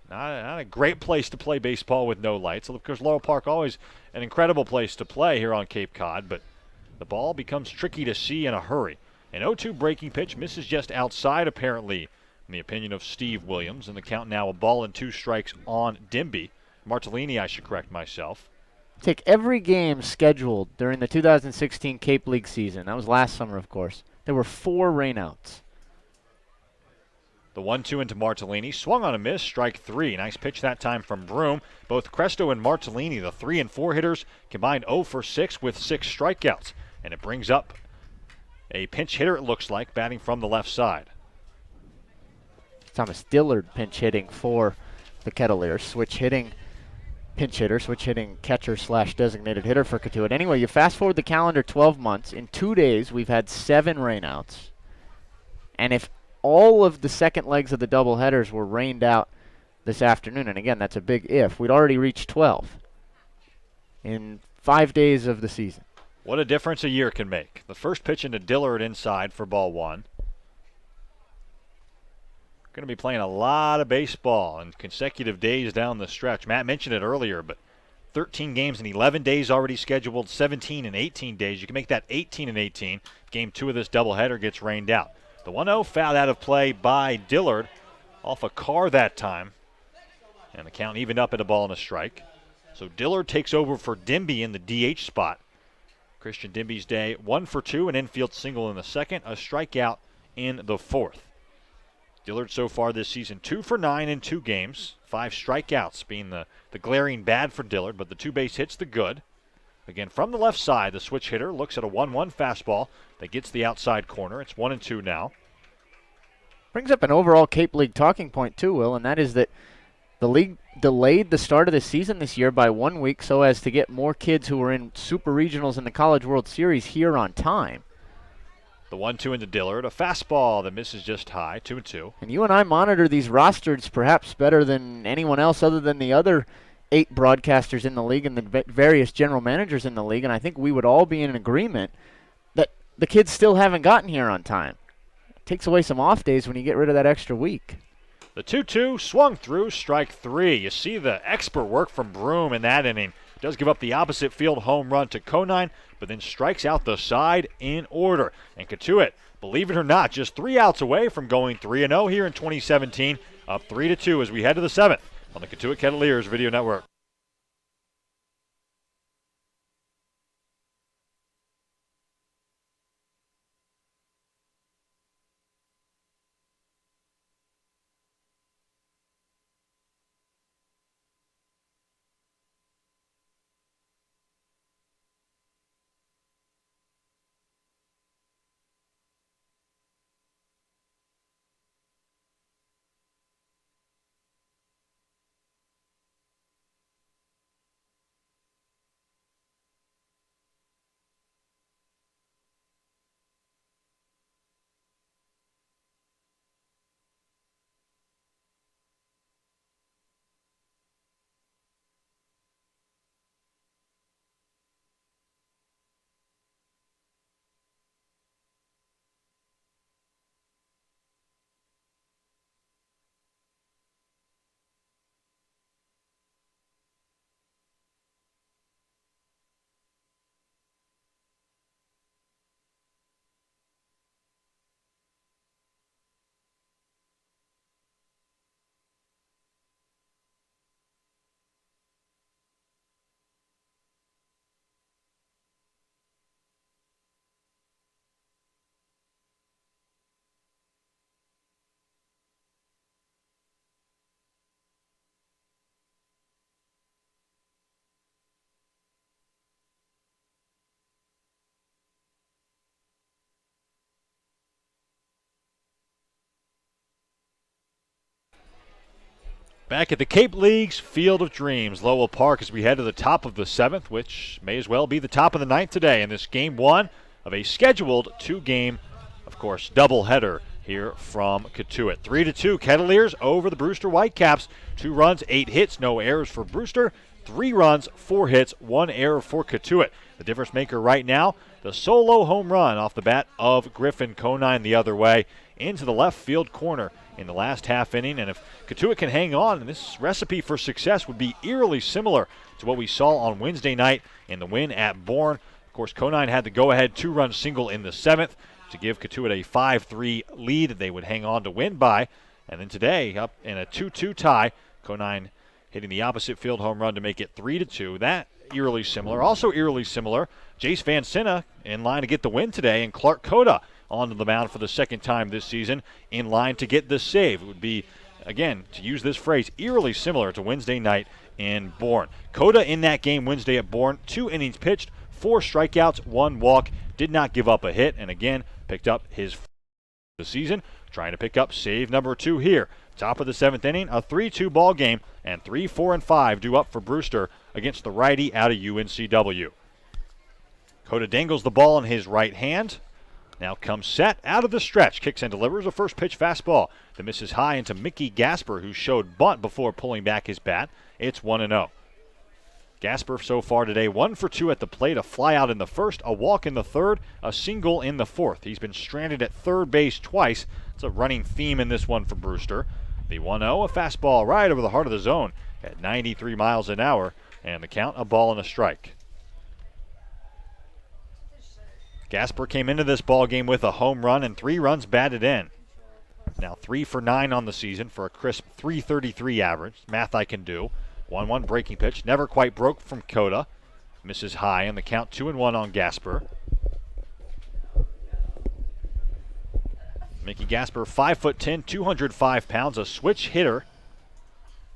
Speaker 2: Not a great place to play baseball with no lights. Of course, Lowell Park always an incredible place to play here on Cape Cod, but the ball becomes tricky to see in a hurry. An 0-2 breaking pitch misses just outside, apparently, in the opinion of Steve Williams, and the count now a ball and 2 strikes on Dimby. Martellini, I should correct myself.
Speaker 1: Take every game scheduled during the 2016 Cape League season. That was last summer, of course. There were 4 rainouts.
Speaker 2: The 1-2 into Martellini. Swung on a miss, strike 3. Nice pitch that time from Broom. Both Cresto and Martellini, the 3 and 4 hitters, combined 0 for 6 with 6 strikeouts. And it brings up a pinch hitter, it looks like, batting from the left side.
Speaker 1: Thomas Dillard pinch hitting for the Kettleers. Switch hitting pinch hitter, switch hitting catcher / designated hitter for Cotuit. Anyway, you fast forward the calendar 12 months. In 2 days, we've had 7 rainouts. And if all of the second legs of the doubleheaders were rained out this afternoon, and again, that's a big if, we'd already reached 12 in 5 days of the season.
Speaker 2: What a difference a year can make. The first pitch into Dillard inside for ball 1. Going to be playing a lot of baseball in consecutive days down the stretch. Matt mentioned it earlier, but 13 games in 11 days already scheduled, 17 in 18 days. You can make that 18 in 18. Game 2 of this doubleheader gets rained out. The 1-0 fouled out of play by Dillard off a car that time. And the count evened up at a ball and a strike. So Dillard takes over for Dimby in the DH spot. Christian Dimby's day, 1 for 2, an infield single in the second, a strikeout in the fourth. Dillard so far this season 2 for 9 in 2 games. 5 strikeouts being the glaring bad for Dillard, but the 2 base hits the good. Again, from the left side, the switch hitter looks at a 1-1 fastball that gets the outside corner. It's 1-2 now.
Speaker 1: Brings up an overall Cape League talking point too, Will, and that is that the league delayed the start of the season this year by 1 week so as to get more kids who were in Super Regionals in the College World Series here on time.
Speaker 2: The 1-2 into Dillard, a fastball that misses just high, 2-2.
Speaker 1: And you and I monitor these rosters perhaps better than anyone else other than the other 8 broadcasters in the league and the various general managers in the league, and I think we would all be in agreement that the kids still haven't gotten here on time. It takes away some off days when you get rid of that extra week.
Speaker 2: The 2-2 swung through, strike 3. You see the expert work from Broom in that inning. Does give up the opposite field home run to Conine, but then strikes out the side in order. And Cotuit, believe it or not, just 3 outs away from going 3-0 here in 2017, up 3-2 as we head to the 7th on the Cotuit Kettleers Video Network. Back at the Cape League's Field of Dreams, Lowell Park, as we head to the top of the 7th, which may as well be the top of the 9th today in this Game 1 of a scheduled 2-game of course, doubleheader here from Cotuit. 3-2 Kettleers over the Brewster Whitecaps. 2 runs, 8 hits, no errors for Brewster. 3 runs, 4 hits, 1 error for Cotuit. The difference maker right now, the solo home run off the bat of Griffin. Conine the other way into the left field corner in the last half inning. And if Cotuit can hang on, this recipe for success would be eerily similar to what we saw on Wednesday night in the win at Bourne. Of course, Conine had the go-ahead 2-run single in the 7th to give Cotuit a 5-3 lead that they would hang on to win by. And then today, up in a 2-2 tie, Conine hitting the opposite field home run to make it 3-2. That eerily similar. Also eerily similar, Jace Van Senna in line to get the win today, and Clark Coda onto the mound for the second time this season in line to get the save. It would be, again, to use this phrase, eerily similar to Wednesday night in Bourne. Coda in that game Wednesday at Bourne, 2 innings pitched, 4 strikeouts, 1 walk, did not give up a hit, and again picked up his the season, trying to pick up save number 2 here. Top of the 7th inning, a 3-2 ball game, and 3, 4, and 5 due up for Brewster against the righty out of UNCW. Coda dangles the ball in his right hand. Now comes set out of the stretch, kicks and delivers a first pitch fastball that misses high into Mickey Gasper, who showed bunt before pulling back his bat. It's 1-0. Gasper so far today 1 for 2 at the plate, a flyout in the first, a walk in the third, a single in the fourth. He's been stranded at third base twice. It's a running theme in this one for Brewster. The 1-0, a fastball right over the heart of the zone at 93 miles an hour, and the count, a ball and a strike. Gasper came into this ball game with a home run and 3 runs batted in. Now 3 for 9 on the season for a crisp .333 average. Math I can do. 1-1 breaking pitch, never quite broke from Coda. Misses high, and the count 2-1 on Gasper. Mickey Gasper, 5'10", 205 pounds, a switch hitter.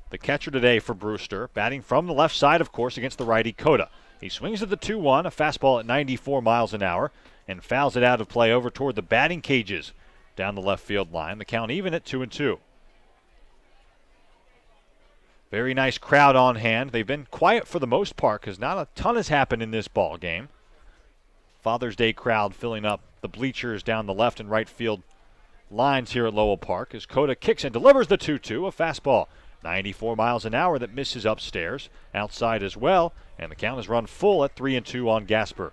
Speaker 2: The catcher today for Brewster, batting from the left side, of course, against the righty Coda. He swings at the 2-1, a fastball at 94 miles an hour, and fouls it out of play over toward the batting cages down the left field line. The count even at 2-2. Very nice crowd on hand. They've been quiet for the most part because not a ton has happened in this ball game. Father's Day crowd filling up the bleachers down the left and right field lines here at Lowell Park as Coda kicks and delivers the 2-2, a fastball 94 miles an hour that misses upstairs, outside as well, and the count is run full at 3-2 on Gasper.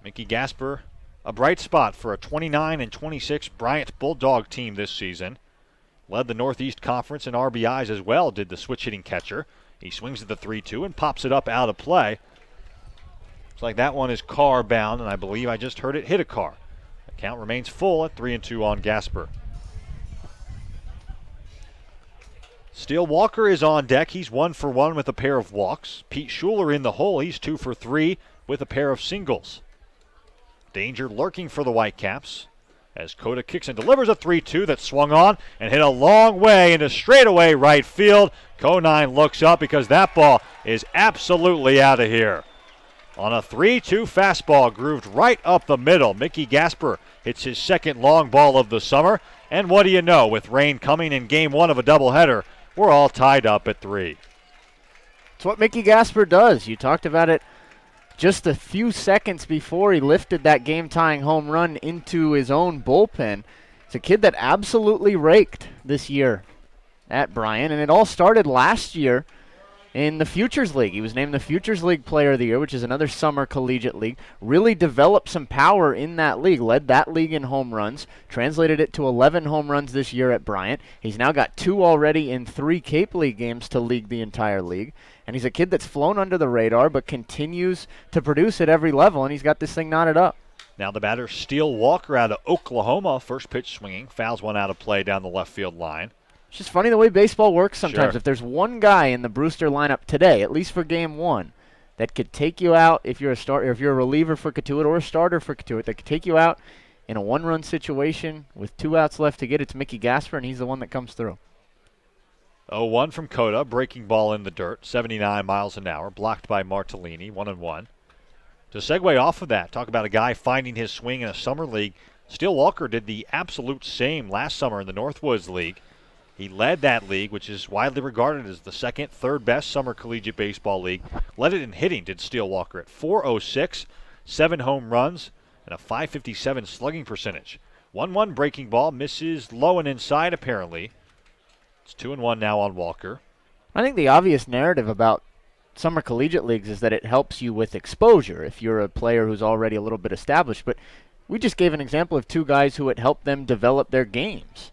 Speaker 2: Mickey Gasper, a bright spot for a 29-26 Bryant Bulldog team this season. Led the Northeast Conference in RBIs as well, did the switch-hitting catcher. He swings at the 3-2 and pops it up out of play. Looks like that one is car bound, and I believe I just heard it hit a car. The count remains full at 3-2 on Gasper. Steele Walker is on deck. He's 1 for 1 with a pair of walks. Pete Schuler in the hole. He's 2 for 3 with a pair of singles. Danger lurking for the Whitecaps as Coda kicks and delivers a 3-2 that swung on and hit a long way into straightaway right field. Conine looks up because that ball is absolutely out of here. On a 3-2 fastball grooved right up the middle, Mickey Gasper hits his second long ball of the summer. And what do you know, with rain coming in game 1 of a doubleheader, we're all tied up at 3.
Speaker 1: It's what Mickey Gasper does. You talked about it just a few seconds before he lifted that game-tying home run into his own bullpen. It's a kid that absolutely raked this year at Bryant, and it all started last year in the Futures League. He was named the Futures League Player of the Year, which is another summer collegiate league. Really developed some power in that league, led that league in home runs, translated it to 11 home runs this year at Bryant. He's now got 2 already in 3 Cape League games to lead the entire league. And he's a kid that's flown under the radar but continues to produce at every level, and he's got this thing knotted up.
Speaker 2: Now the batter, Steele Walker out of Oklahoma. First pitch swinging, fouls one out of play down the left field line.
Speaker 1: It's just funny the way baseball works sometimes.
Speaker 2: Sure.
Speaker 1: If there's one guy in the Brewster lineup today, at least for game 1, that could take you out if you're a starter, if you're a reliever for Cotuit or a starter for Cotuit, that could take you out in a 1-run situation with 2 outs left to get, it's Mickey Gasper, and he's the one that comes through.
Speaker 2: 0-1 from Coda, breaking ball in the dirt, 79 miles an hour, blocked by Martellini, 1-1. To segue off of that, talk about a guy finding his swing in a summer league. Steele Walker did the absolute same last summer in the Northwoods League. He led that league, which is widely regarded as the second, third best summer collegiate baseball league. Led it in hitting, did Steele Walker, at 406, 7 home runs, and a 557 slugging percentage. 1-1 breaking ball, misses low and inside apparently. It's 2-1 now on Walker.
Speaker 1: I think the obvious narrative about summer collegiate leagues is that it helps you with exposure if you're a player who's already a little bit established. But we just gave an example of two guys who it helped them develop their games.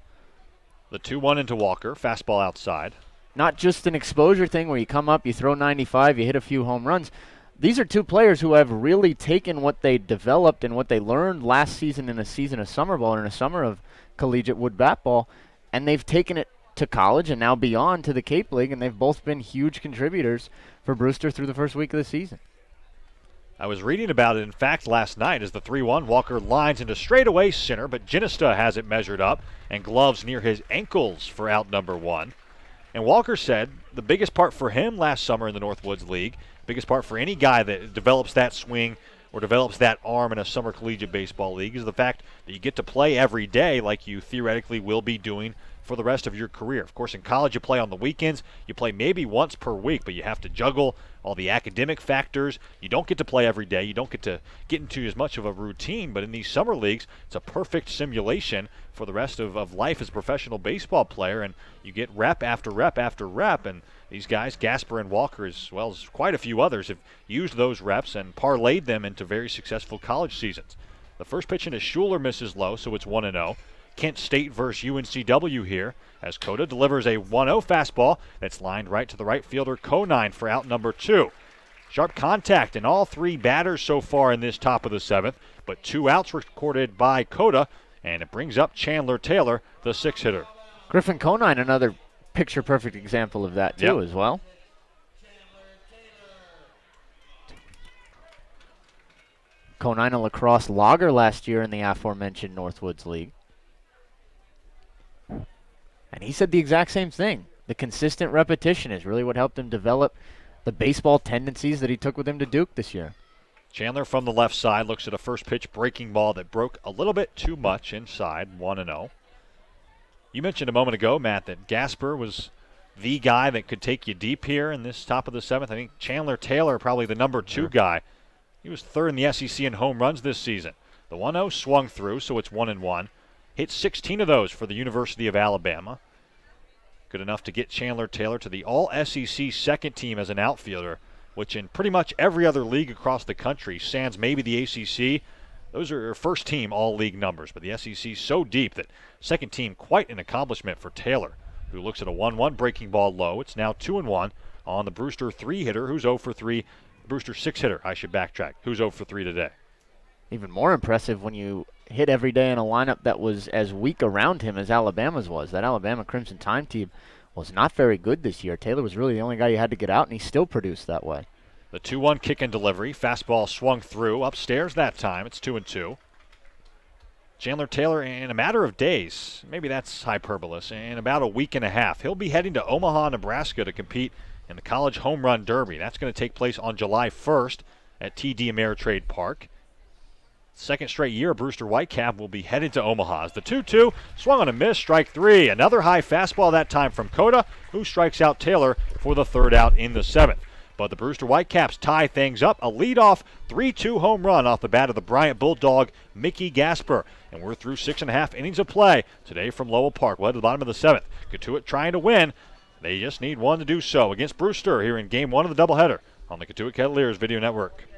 Speaker 2: The 2-1 into Walker, fastball outside.
Speaker 1: Not just an exposure thing where you come up, you throw 95, you hit a few home runs. These are two players who have really taken what they developed and what they learned last season in a season of summer ball and a summer of collegiate wood bat ball, and they've taken it to college and now beyond to the Cape League, and they've both been huge contributors for Brewster through the first week of the season.
Speaker 2: I was reading about it, in fact, last night as the 3-1. Walker lines into straightaway center, but Jenista has it measured up and gloves near his ankles for out number 1. And Walker said the biggest part for him last summer in the Northwoods League, biggest part for any guy that develops that swing or develops that arm in a summer collegiate baseball league, is the fact that you get to play every day like you theoretically will be doing for the rest of your career. Of course, in college you play on the weekends. You play maybe once per week, but you have to juggle all the academic factors. You don't get to play every day. You don't get to get into as much of a routine. But in these summer leagues, it's a perfect simulation for the rest of life as a professional baseball player, and you get rep after rep after rep. And these guys, Gasper and Walker, as well as quite a few others, have used those reps and parlayed them into very successful college seasons. The first pitch into Schuler misses low, so it's 1-0. Kent State versus UNCW here as Kone delivers a 1-0 fastball that's lined right to the right fielder Conine for out number 2. Sharp contact in all 3 batters so far in this top of the 7th, but 2 outs recorded by Kone, and it brings up Chandler Taylor, the 6-hitter.
Speaker 1: Griffin Conine, another picture-perfect example of that too as well. Conine, a lacrosse logger last year in the aforementioned Northwoods League. And he said the exact same thing. The consistent repetition is really what helped him develop the baseball tendencies that he took with him to Duke this year.
Speaker 2: Chandler from the left side looks at a first pitch breaking ball that broke a little bit too much inside, 1-0. You mentioned a moment ago, Matt, that Gasper was the guy that could take you deep here in this top of the 7th. I think Chandler Taylor probably the number 2 guy. He was 3rd in the SEC in home runs this season. The 1-0 swung through, so it's 1-1. Hit 16 of those for the University of Alabama. Good enough to get Chandler Taylor to the All-SEC second team as an outfielder, which in pretty much every other league across the country, sans maybe the ACC, those are first team all-league numbers. But the SEC is so deep that second team, quite an accomplishment for Taylor, who looks at a 1-1 breaking ball low. It's now 2-1 on the Brewster 3-hitter, who's 0 for 3. Brewster 6-hitter, I should backtrack, who's 0 for 3 today.
Speaker 1: Even more impressive when you hit every day in a lineup that was as weak around him as Alabama's was. That Alabama Crimson Tide team was not very good this year. Taylor was really the only guy you had to get out, and he still produced that way.
Speaker 2: The 2-1 kick and delivery. Fastball swung through. Upstairs that time. It's 2-2. Chandler Taylor, in a matter of days, maybe that's hyperbolous, in about a week and a half, he'll be heading to Omaha, Nebraska to compete in the College Home Run Derby. That's going to take place on July 1st at TD Ameritrade Park. Second straight year, Brewster Whitecap will be headed to Omaha. As the 2-2 swung on a miss, strike 3. Another high fastball that time from Kone, who strikes out Taylor for the 3rd out in the 7th. But the Brewster Whitecaps tie things up. A leadoff 3-2 home run off the bat of the Bryant Bulldog, Mickey Gasper. And we're through 6.5 innings of play today from Lowell Park. Led to the bottom of the 7th. Cotuit trying to win. They just need one to do so against Brewster here in Game 1 of the doubleheader on the Cotuit Kettleers Video Network.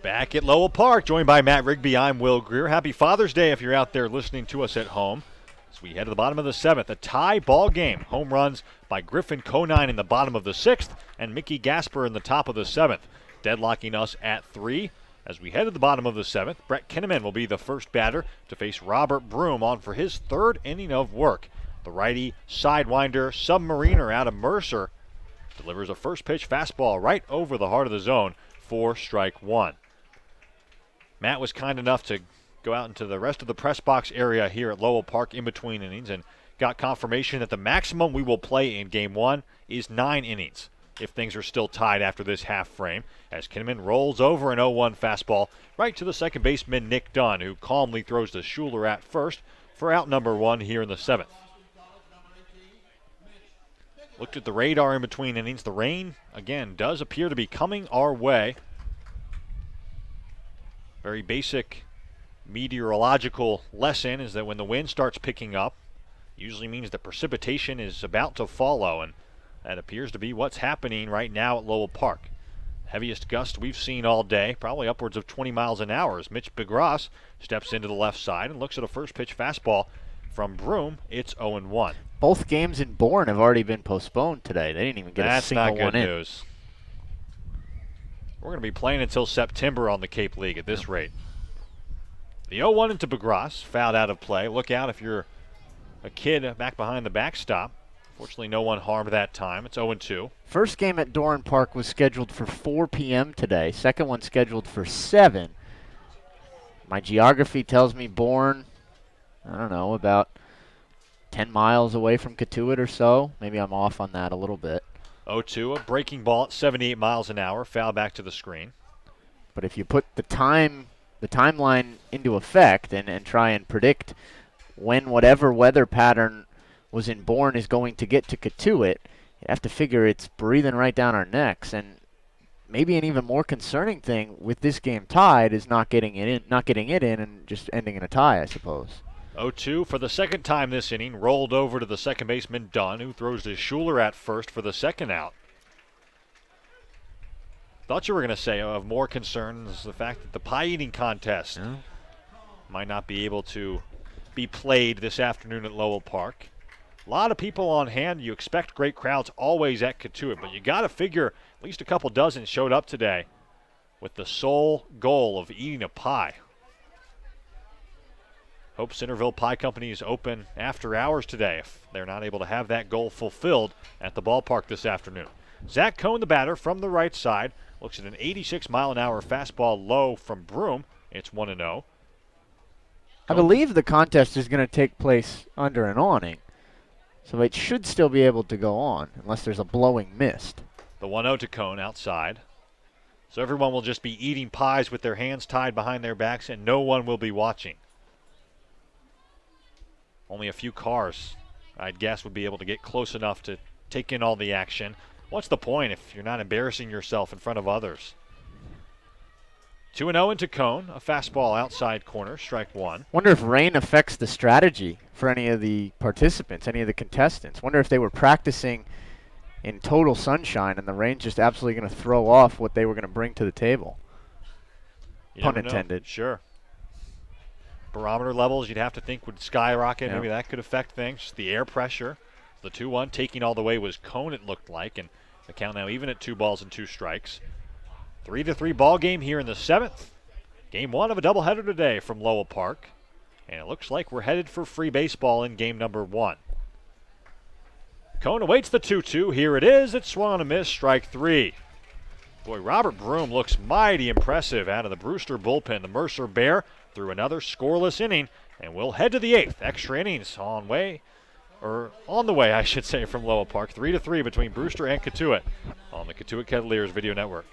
Speaker 2: Back at Lowell Park, joined by Matt Rigby, I'm Will Greer. Happy Father's Day if you're out there listening to us at home. As we head to the bottom of the 7th, a tie ball game. Home runs by Griffin, Conine in the bottom of the 6th, and Mickey Gasper in the top of the 7th. Deadlocking us at 3. As we head to the bottom of the 7th, Brett Kinneman will be the first batter to face Robert Broom on for his 3rd inning of work. The righty sidewinder submariner out of Mercer delivers a first pitch fastball right over the heart of the zone for strike 1. Matt was kind enough to go out into the rest of the press box area here at Lowell Park in between innings and got confirmation that the maximum we will play in Game 1 is 9 innings if things are still tied after this half frame, as Kinneman rolls over an 0-1 fastball right to the second baseman Nick Dunn, who calmly throws to Schuler at first for out number 1 here in the 7th. Looked at the radar in between innings. The rain, again, does appear to be coming our way. Very basic meteorological lesson is that when the wind starts picking up, usually means that precipitation is about to follow, and that appears to be what's happening right now at Lowell Park. Heaviest gust we've seen all day, probably upwards of 20 miles an hour, as Mitch Begras steps into the left side and looks at a first pitch fastball from Broom. It's 0-1.
Speaker 1: Both games in Bourne have already been postponed today. They didn't even get a single one in.
Speaker 2: That's not good news. We're going to be playing until September on the Cape League at this rate. The 0-1 into Begras, fouled out of play. Look out if you're a kid back behind the backstop. Fortunately, no one harmed that time. It's 0-2.
Speaker 1: First game at Doran Park was scheduled for 4 p.m. today. Second one scheduled for 7. My geography tells me Bourne, I don't know, about 10 miles away from Cotuit or so. Maybe I'm off on that a little bit.
Speaker 2: 0-2, a breaking ball at 78 miles an hour, foul back to the screen.
Speaker 1: But if you put the timeline into effect and try and predict when whatever weather pattern was in Bourne is going to get to Cotuit, you have to figure it's breathing right down our necks. And maybe an even more concerning thing with this game tied is not getting it in and just ending in a tie, I suppose.
Speaker 2: 0-2 for the second time this inning, rolled over to the second baseman Dunn, who throws to Schuler at first for the second out. Thought you were going to say of more concerns the fact that the pie eating contest might not be able to be played this afternoon at Lowell Park. A lot of people on hand. You expect great crowds always at Cotuit, but you got to figure at least a couple dozen showed up today with the sole goal of eating a pie. Hope Centerville Pie Company is open after hours today if they're not able to have that goal fulfilled at the ballpark this afternoon. Zack Kone, the batter, from the right side, looks at an 86-mile-an-hour fastball low from Broom. It's 1-0.
Speaker 1: I believe the contest is going to take place under an awning, so it should still be able to go on unless there's a blowing mist.
Speaker 2: The 1-0 to Kone outside. So everyone will just be eating pies with their hands tied behind their backs, and no one will be watching. Only a few cars, I'd guess, would be able to get close enough to take in all the action. What's the point if you're not embarrassing yourself in front of others? 2-0 into Kone, a fastball outside corner, strike 1.
Speaker 1: Wonder if rain affects the strategy for any of the participants, any of the contestants. Wonder if they were practicing in total sunshine and the rain's just absolutely going to throw off what they were going to bring to the table. Pun intended.
Speaker 2: Sure. Barometer levels you'd have to think would skyrocket.
Speaker 1: Yeah.
Speaker 2: Maybe that could affect things. The air pressure. The 2-1 taking all the way was Kone, it looked like, and the count now even at 2 balls and 2 strikes. 3-3 ball game here in the 7th. Game 1 of a doubleheader today from Lowell Park. And it looks like we're headed for free baseball in game number 1. Kone awaits the 2-2. Here it is. It's swung on a miss. Strike 3. Boy, Robert Broom looks mighty impressive out of the Brewster bullpen. The Mercer Bear through another scoreless inning, and we'll head to the 8th. Extra innings on the way, I should say, from Lowell Park. 3-3 between Brewster and Cotuit on the Cotuit Kettleers Video Network.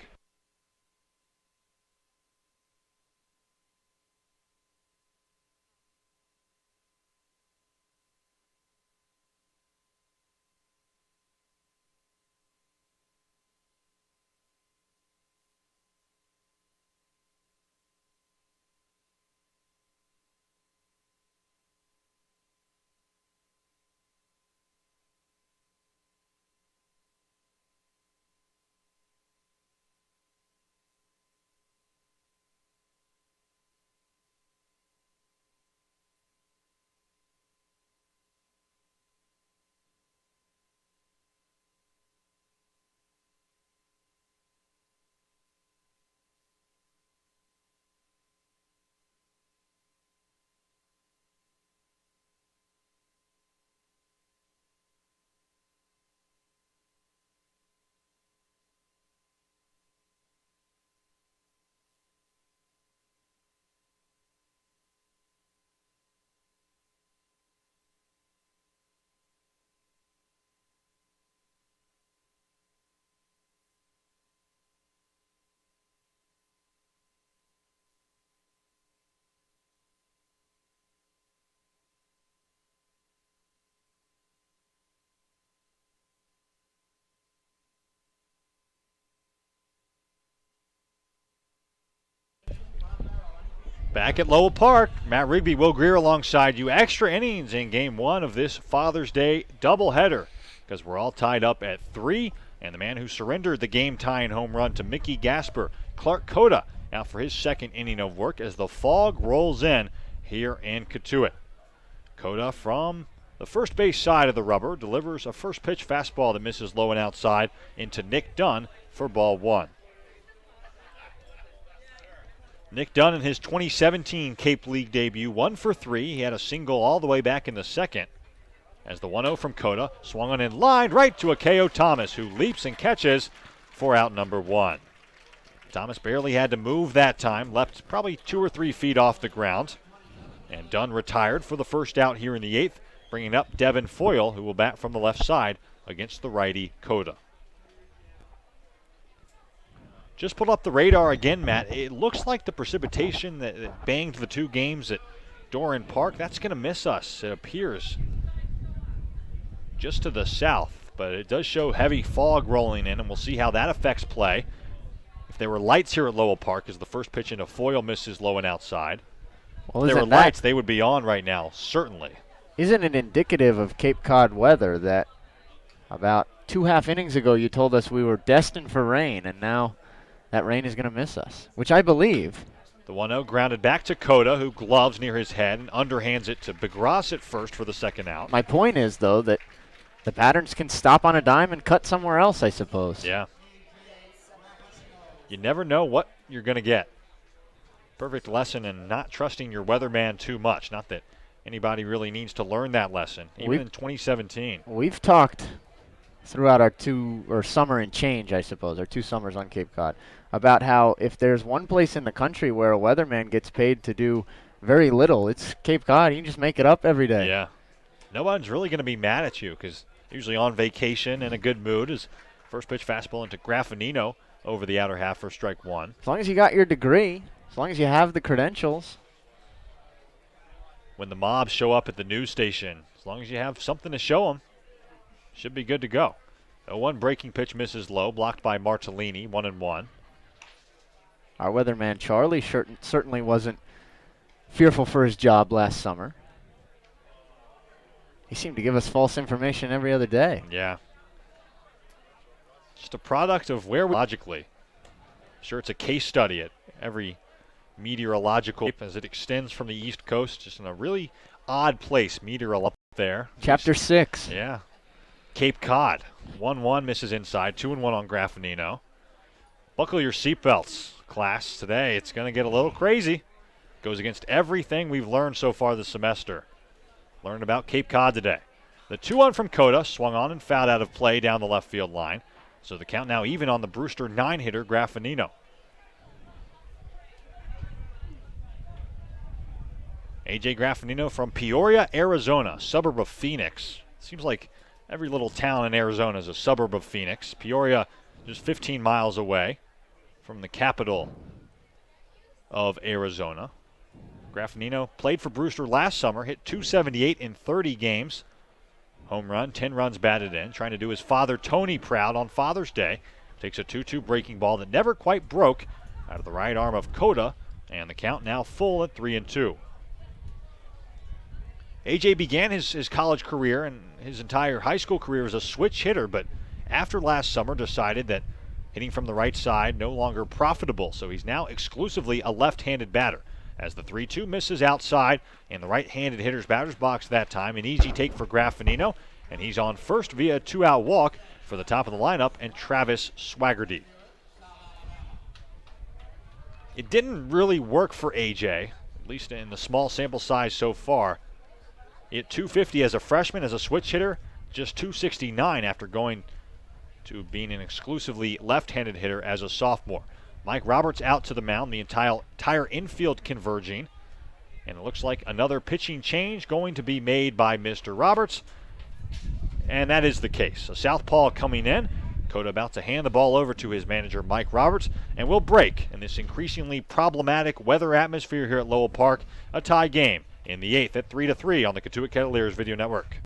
Speaker 2: Back at Lowell Park, Matt Rigby, Will Greer alongside you. Extra innings in Game 1 of this Father's Day doubleheader because we're all tied up at 3. And the man who surrendered the game-tying home run to Mickey Gasper, Clark Cota, out for his second inning of work as the fog rolls in here in Cotuit. Cota from the first base side of the rubber delivers a first pitch fastball that misses low and outside into Nick Dunn for ball 1. Nick Dunn in his 2017 Cape League debut, 1 for 3. He had a single all the way back in the second. As the 1-0 from Cota swung on in line right to Akeo Thomas, who leaps and catches for out number 1. Thomas barely had to move that time, left probably 2 or 3 feet off the ground. And Dunn retired for the first out here in the 8th, bringing up Devin Foyle, who will bat from the left side against the righty Cota. Just pulled up the radar again, Matt. It looks like the precipitation that banged the 2 games at Doran Park, that's going to miss us, it appears. Just to the south, but it does show heavy fog rolling in, and we'll see how that affects play. If there were lights here at Lowell Park as the first pitch into Foyle misses low and outside.
Speaker 1: Well,
Speaker 2: if there were lights, they would be on right now, certainly.
Speaker 1: Isn't it indicative of Cape Cod weather that about 2 half innings ago you told us we were destined for rain, and now that rain is going to miss us, which I believe.
Speaker 2: The 1-0 grounded back to Cota, who gloves near his head and underhands it to Begras at first for the second out.
Speaker 1: My point is, though, that the patterns can stop on a dime and cut somewhere else, I suppose.
Speaker 2: Yeah. You never know what you're going to get. Perfect lesson in not trusting your weatherman too much. Not that anybody really needs to learn that lesson, even in 2017.
Speaker 1: We've talked throughout our summer and change, I suppose, our 2 summers on Cape Cod, about how if there's one place in the country where a weatherman gets paid to do very little, it's Cape Cod. You can just make it up every day.
Speaker 2: Yeah. No one's really going to be mad at you because usually on vacation in a good mood is first pitch fastball into Graffinino over the outer half for strike 1.
Speaker 1: As long as you got your degree, as long as you have the credentials.
Speaker 2: When the mobs show up at the news station, as long as you have something to show them, should be good to go. 0-1 breaking pitch misses low, blocked by Martellini, 1-1.
Speaker 1: Our weatherman Charlie certainly wasn't fearful for his job last summer. He seemed to give us false information every other day.
Speaker 2: Yeah. Just a product of where we logically. Sure, it's a case study at every meteorological as it extends from the East Coast, just in a really odd place, meteorological up there.
Speaker 1: Chapter 6.
Speaker 2: Yeah. Cape Cod, 1-1 misses inside, 2-1 on Graffinino. Buckle your seatbelts, class. Today it's going to get a little crazy. Goes against everything we've learned so far this semester. Learned about Cape Cod today. The 2-1 from Cota swung on and fouled out of play down the left field line. So the count now even on the Brewster 9-hitter, Graffinino. A.J. Graffinino from Peoria, Arizona, suburb of Phoenix. Seems like every little town in Arizona is a suburb of Phoenix. Peoria just 15 miles away from the capital of Arizona. Graffinino played for Brewster last summer, hit .278 in 30 games. Home run, 10 runs batted in, trying to do his father Tony proud on Father's Day. Takes a 2-2 breaking ball that never quite broke out of the right arm of Cota, and the count now full at 3-2. AJ began his college career and his entire high school career as a switch hitter, but after last summer decided that hitting from the right side no longer profitable, so he's now exclusively a left-handed batter. As the 3-2 misses outside in the right-handed hitter's batter's box that time, an easy take for Graffinino, and he's on first via a 2-out walk for the top of the lineup and Travis Swaggerty. It didn't really work for AJ, at least in the small sample size so far. He hit .250 as a freshman, as a switch hitter, just .269 after going to being an exclusively left-handed hitter as a sophomore. Mike Roberts out to the mound, the entire infield converging. And it looks like another pitching change going to be made by Mr. Roberts. And that is the case. A southpaw coming in. Cota about to hand the ball over to his manager, Mike Roberts. And we'll break in this increasingly problematic weather atmosphere here at Lowell Park. A tie game in the 8th at 3-3 on the Cotuit Kettleers Video Network.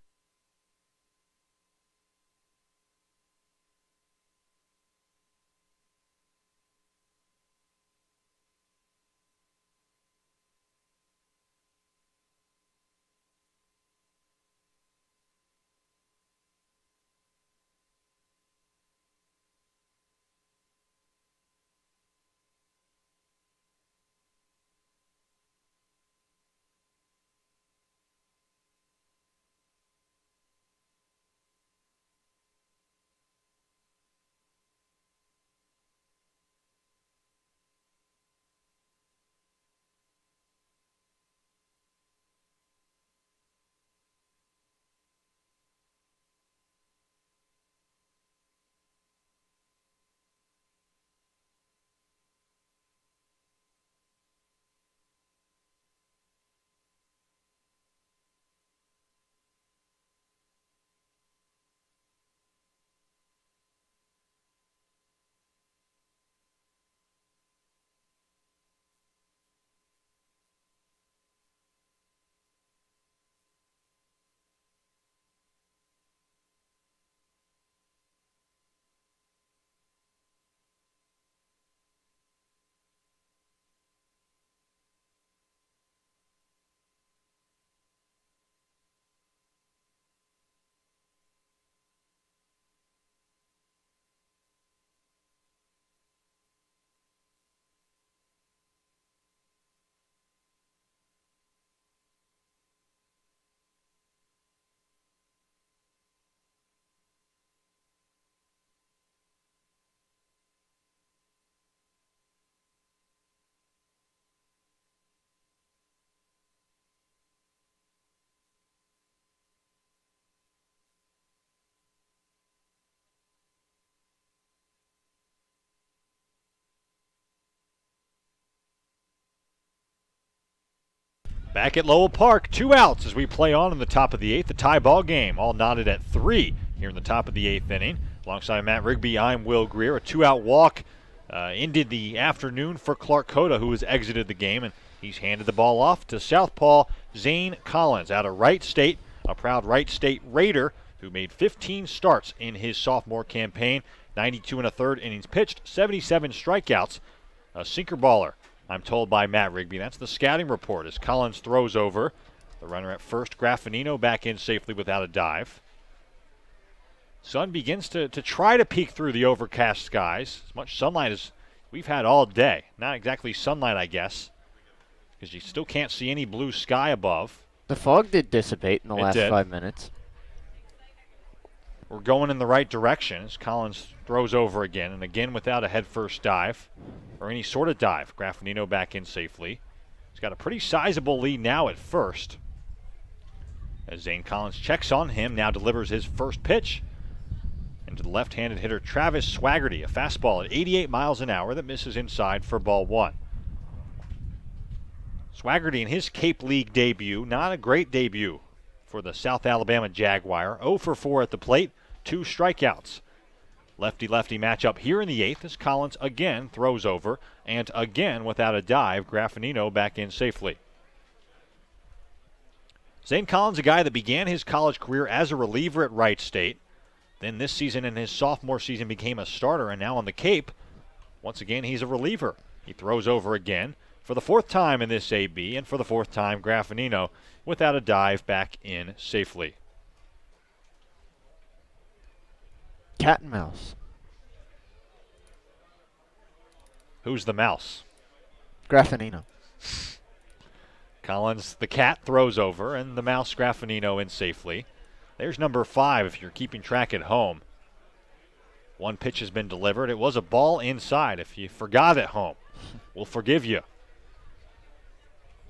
Speaker 2: Back at Lowell Park, 2 outs as we play on in the top of the 8th. The tie ball game, all knotted at 3 here in the top of the 8th inning. Alongside Matt Rigby, I'm Will Greer. A 2-out walk ended the afternoon for Clark Coda, who has exited the game, and he's handed the ball off to southpaw Zane Collins out of Wright State, a proud Wright State Raider who made 15 starts in his sophomore campaign, 92 1/3 innings pitched, 77 strikeouts, a sinker baller, I'm told by Matt Rigby. That's the scouting report as Collins throws over. The runner at first, Graffinino, back in safely without a dive. Sun begins to try to peek through the overcast skies. As much sunlight as we've had all day. Not exactly sunlight, I guess, because you still can't see any blue sky above.
Speaker 1: The fog did dissipate in the last 5 minutes.
Speaker 2: We're going in the right direction as Collins throws over again, and again without a headfirst dive or any sort of dive. Graffinino back in safely. He's got a pretty sizable lead now at first. As Zane Collins checks on him, now delivers his first pitch. And to the left-handed hitter Travis Swaggerty, a fastball at 88 miles an hour that misses inside for ball 1. Swaggerty in his Cape League debut, not a great debut for the South Alabama Jaguar. 0 for 4 at the plate, 2 strikeouts. Lefty-lefty matchup here in the 8th as Collins again throws over, and again without a dive, Graffinino back in safely. Zane Collins, a guy that began his college career as a reliever at Wright State, then this season in his sophomore season became a starter, and now on the Cape, once again he's a reliever. He throws over again for the 4th time in this AB, and for the 4th time Graffinino without a dive back in safely.
Speaker 1: Cat and mouse.
Speaker 2: Who's the mouse?
Speaker 1: Graffinino.
Speaker 2: Collins, the cat, throws over, and the mouse, Graffinino, in safely. There's number 5 if you're keeping track at home. One pitch has been delivered. It was a ball inside. If you forgot at home, we'll forgive you.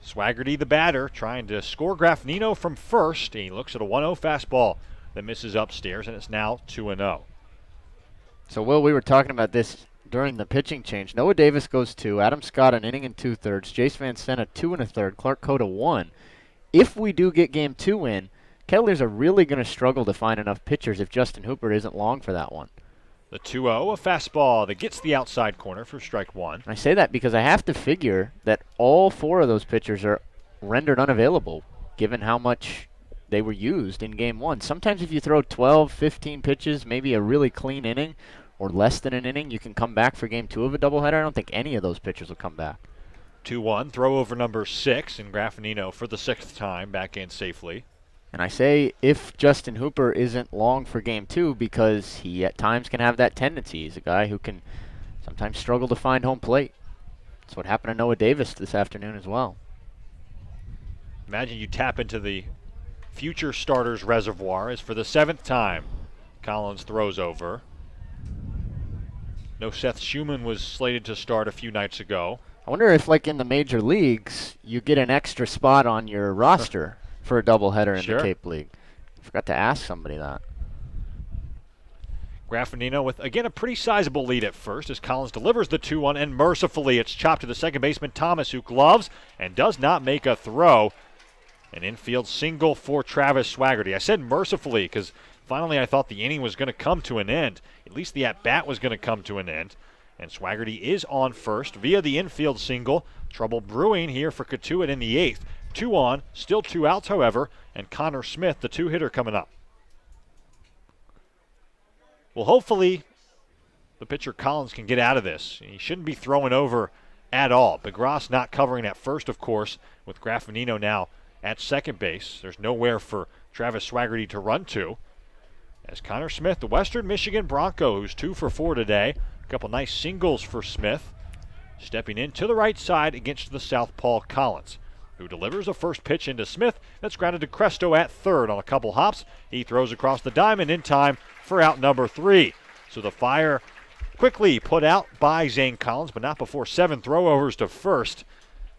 Speaker 2: Swaggerty, the batter, trying to score Graffinino from first. He looks at a 1-0 fastball that misses upstairs, and it's now 2-0.
Speaker 1: So, Will, we were talking about this during the pitching change. Noah Davis goes 2, Adam Scott an inning and 2/3, Jace Van Senna 2 1/3, Clark Coda 1. If we do get game 2 in, Kettleers are really going to struggle to find enough pitchers if Justin Hooper isn't long for that one.
Speaker 2: The 2-0, a fastball that gets the outside corner for strike 1.
Speaker 1: I say that because I have to figure that all 4 of those pitchers are rendered unavailable, given how much they were used in game 1. Sometimes if you throw 12, 15 pitches, maybe a really clean inning, or less than an inning, you can come back for game 2 of a doubleheader. I don't think any of those pitchers will come back.
Speaker 2: 2-1, throw over number 6, and Graffinino for the 6th time back in safely.
Speaker 1: And I say if Justin Hooper isn't long for game 2 because he at times can have that tendency. He's a guy who can sometimes struggle to find home plate. That's what happened to Noah Davis this afternoon as well.
Speaker 2: Imagine you tap into the future starters reservoir as for the 7th time Collins throws over. No Seth Schumann was slated to start a few nights ago.
Speaker 1: I wonder if, like in the major leagues, you get an extra spot on your roster for a doubleheader in the Cape League. I forgot to ask somebody that.
Speaker 2: Graffinino with, again, a pretty sizable lead at first as Collins delivers the 2-1, and mercifully it's chopped to the second baseman Thomas, who gloves and does not make a throw. An infield single for Travis Swaggerty. I said mercifully because finally I thought the inning was going to come to an end. At least the at-bat was going to come to an end. And Swaggerty is on first via the infield single. Trouble brewing here for Cotuit in the 8th. 2 on, still 2 outs, however, and Connor Smith, the 2-hitter, coming up. Well, hopefully the pitcher Collins can get out of this. He shouldn't be throwing over at all. Begros not covering at first, of course, with Graffinino now at second base. There's nowhere for Travis Swaggerty to run to. As Connor Smith, the Western Michigan Bronco, who's 2 for 4 today. A couple nice singles for Smith. Stepping in to the right side against the southpaw Collins, who delivers a first pitch into Smith that's grounded to Cresto at third on a couple hops. He throws across the diamond in time for out number 3. So the fire quickly put out by Zane Collins, but not before 7 throwovers to first.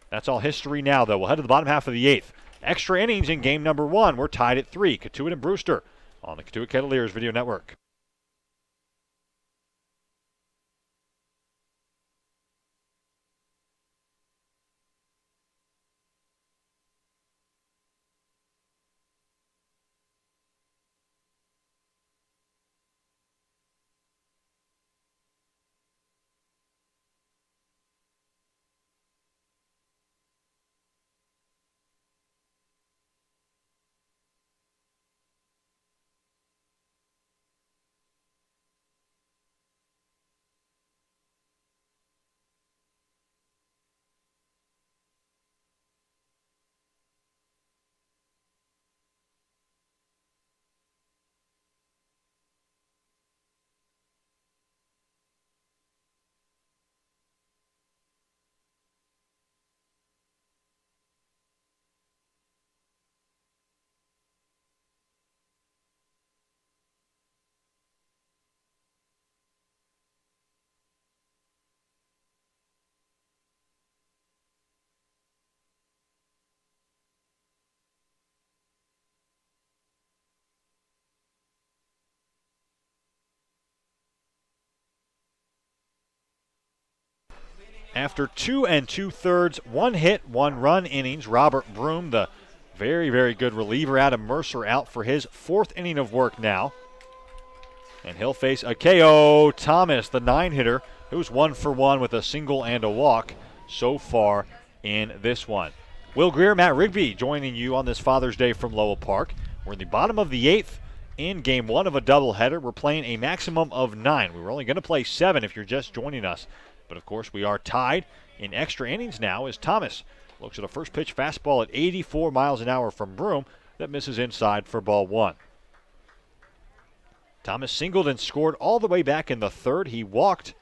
Speaker 2: That's all history now, though. We'll head to the bottom half of the 8th. Extra innings in game number 1. We're tied at 3. Cotuit and Brewster on the Cotuit Kettleers Video Network. After 2 2/3, 1 hit, 1 run innings, Robert Broom, the very, very good reliever, Adam Mercer out for his 4th inning of work now. And he'll face Akeo Thomas, the 9-hitter, who's 1 for 1 with a single and a walk so far in this one. Will Greer, Matt Rigby joining you on this Father's Day from Lowell Park. We're in the bottom of the 8th in game 1 of a doubleheader. We're playing a maximum of 9. We were only going to play 7 if you're just joining us. But, of course, we are tied in extra innings now as Thomas looks at a first pitch fastball at 84 miles an hour from Broom that misses inside for ball 1. Thomas singled and scored all the way back in the 3rd. He walked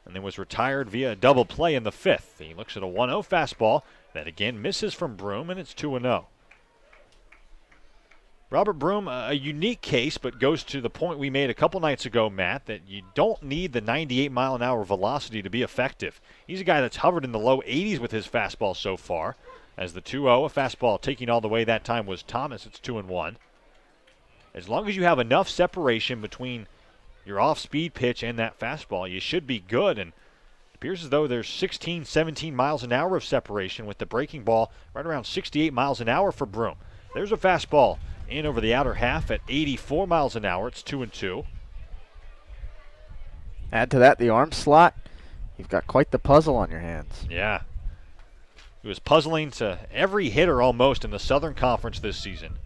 Speaker 2: and then was retired via a double play in the 5th. He looks at a 1-0 fastball that again misses from Broom, and it's 2-0. Robert Broom, a unique case, but goes to the point we made a couple nights ago, Matt, that you don't need the 98-mile-an-hour velocity to be effective. He's a guy that's hovered in the low 80s with his fastball so far. As the 2-0, a fastball taking all the way that time was Thomas. It's 2-1. As long as you have enough separation between your off-speed pitch and that fastball, you should be good. And it appears as though there's 16, 17 miles an hour of separation with the breaking ball right around 68 miles an hour for Broom. There's a fastball in over the outer half at 84 miles an hour. It's 2-2.
Speaker 1: Add to that the arm slot. You've got quite the puzzle on your hands.
Speaker 2: Yeah. He was puzzling to every hitter almost in the Southern Conference this season.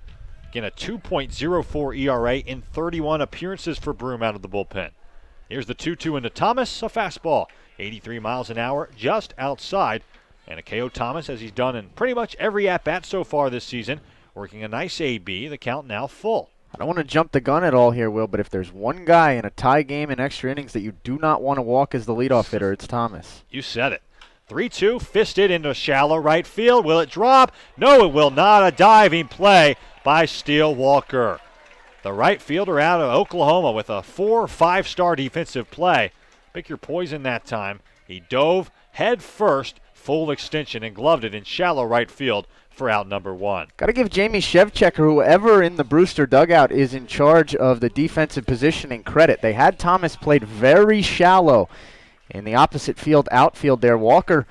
Speaker 2: Again, a 2.04 ERA in 31 appearances for Broom out of the bullpen. Here's the 2-2 into Thomas, a fastball. 83 miles an hour, just outside. And a KO Thomas, as he's done in pretty much every at-bat so far this season, working a nice AB, the count now full.
Speaker 1: I don't want to jump the gun at all here, Will, but if there's one guy in a tie game in extra innings that you do not want to walk as the leadoff hitter, it's Thomas.
Speaker 2: You said it. 3-2, fisted into shallow right field. Will it drop? No, it will not. A diving play by Steele Walker. The right fielder out of Oklahoma with a 4-5-star defensive play. Pick your poison that time. He dove head first, full extension, and gloved it in shallow right field for out number 1.
Speaker 1: Got to give Jamie Shevchek or whoever in the Brewster dugout is in charge of the defensive positioning credit. They had Thomas played very shallow in the opposite field outfield there. Walker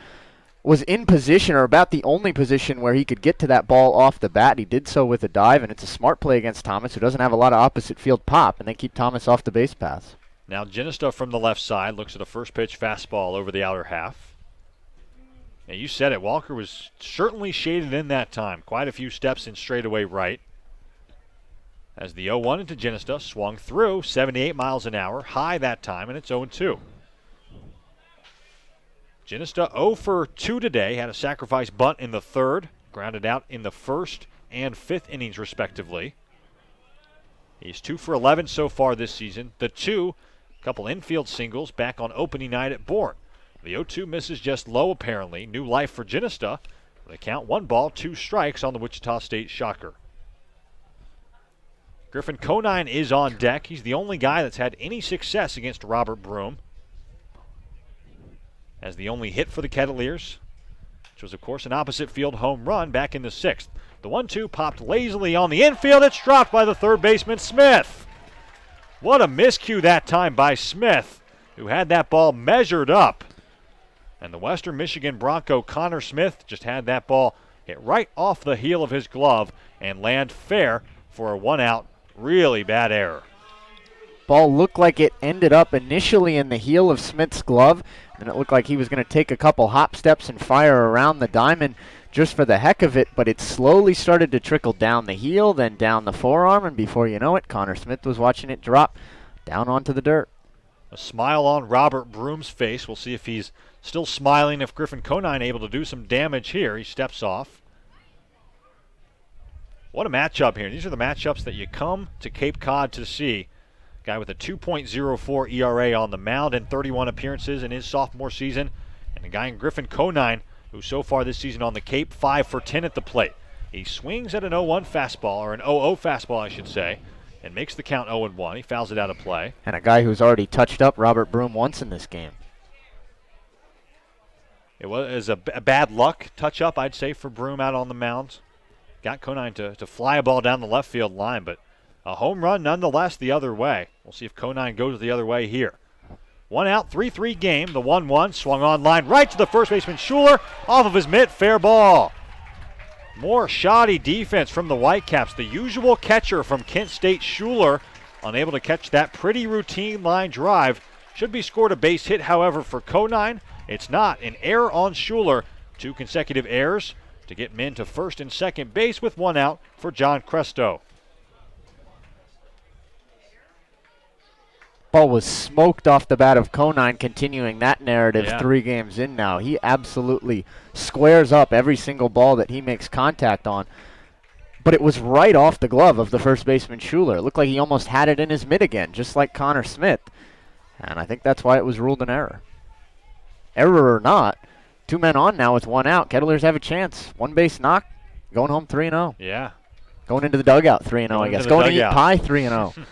Speaker 1: was in position, or about the only position where he could get to that ball off the bat. He did so with a dive, and it's a smart play against Thomas, who doesn't have a lot of opposite field pop, and they keep Thomas off the base paths.
Speaker 2: Now Jenista from the left side looks at a first pitch fastball over the outer half. Yeah, you said it. Walker was certainly shaded in that time. Quite a few steps in straightaway right. As the 0-1 into Jenista swung through 78 miles an hour, high that time, and it's 0-2. Jenista 0 for 2 today, had a sacrifice bunt in the 3rd, grounded out in the 1st and 5th innings respectively. He's 2 for 11 so far this season. The 2, a couple infield singles back on opening night at Bourne. The 0-2 misses just low apparently. New life for Jenista. They count 1 ball, 2 strikes on the Wichita State Shocker. Griffin Conine is on deck. He's the only guy that's had any success against Robert Broom. As the only hit for the Kettleers, which was, of course, an opposite field home run back in the 6th. The 1-2 popped lazily on the infield. It's dropped by the third baseman, Smith. What a miscue that time by Smith, who had that ball measured up. And the Western Michigan Bronco, Connor Smith, just had that ball hit right off the heel of his glove and land fair for a 1-out. Really bad error.
Speaker 1: Ball looked like it ended up initially in the heel of Smith's glove, and it looked like he was going to take a couple hop steps and fire around the diamond just for the heck of it, but it slowly started to trickle down the heel, then down the forearm, and before you know it, Connor Smith was watching it drop down onto the dirt.
Speaker 2: A smile on Robert Broom's face. We'll see if he's still smiling if Griffin Conine able to do some damage here. He steps off. What a matchup here. These are the matchups that you come to Cape Cod to see. Guy with a 2.04 ERA on the mound in 31 appearances in his sophomore season. And a guy in Griffin Conine, who so far this season on the Cape, 5 for 10 at the plate. He swings at an 0-1 fastball, or an 0-0 fastball, I should say, and makes the count 0-1. He fouls it out of play.
Speaker 1: And a guy who's already touched up Robert Broom once in this game.
Speaker 2: It was a bad luck touch-up, I'd say, for Broom out on the mound. Got Conine to fly a ball down the left field line, but a home run nonetheless the other way. We'll see if Conine goes the other way here. 1 out, 3-3 game. The 1-1 swung on line right to the first baseman Schuler. Off of his mitt, fair ball. More shoddy defense from the Whitecaps. The usual catcher from Kent State, Schuler, unable to catch that pretty routine line drive. Should be scored a base hit, however, for Conine. It's not. An error on Schuler. 2 consecutive errors to get men to first and second base with 1 out for John Cresto.
Speaker 1: Ball was smoked off the bat of Conine, continuing that narrative.
Speaker 2: Yeah.
Speaker 1: 3 games in now. He absolutely squares up every single ball that he makes contact on. But it was right off the glove of the first baseman Schuler. It looked like he almost had it in his mitt again, just like Connor Smith. And I think that's why it was ruled an error. Error or not, 2 men on now with 1 out. Kettleers have a chance. 1 base knock, going home 3-0.
Speaker 2: Yeah.
Speaker 1: Going into the dugout 3-0, I guess. Going to eat pie 3-0.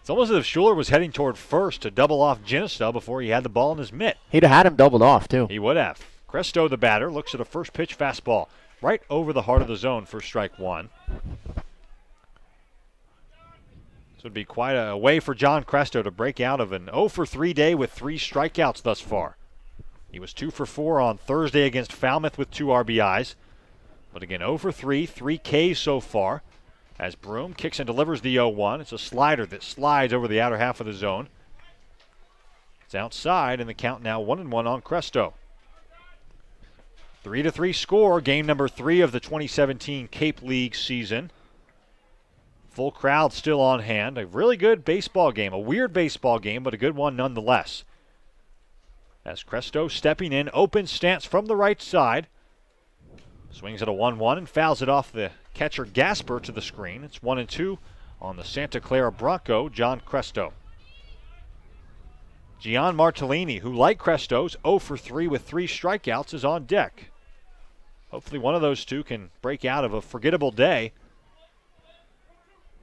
Speaker 2: It's almost as if Schuler was heading toward first to double off Jenista before he had the ball in his mitt.
Speaker 1: He'd have had him doubled off, too.
Speaker 2: He would have. Cresto, the batter, looks at a first pitch fastball right over the heart of the zone for strike 1. This would be quite a way for John Cresto to break out of an 0-for-3 day with 3 strikeouts thus far. He was 2-for-4 on Thursday against Falmouth with 2 RBIs. But again, 0-for-3, 3 Ks so far. As Broom kicks and delivers the 0-1. It's a slider that slides over the outer half of the zone. It's outside, and the count now 1-1 on Cresto. 3-3 score, game number 3 of the 2017 Cape League season. Full crowd still on hand. A really good baseball game. A weird baseball game, but a good one nonetheless. As Cresto stepping in, open stance from the right side. Swings at a 1-1 and fouls it off the catcher Gasper to the screen. It's 1-2 on the Santa Clara Bronco, John Cresto. Gian Martellini, who like Cresto's 0-for-3 with 3 strikeouts, is on deck. Hopefully one of those 2 can break out of a forgettable day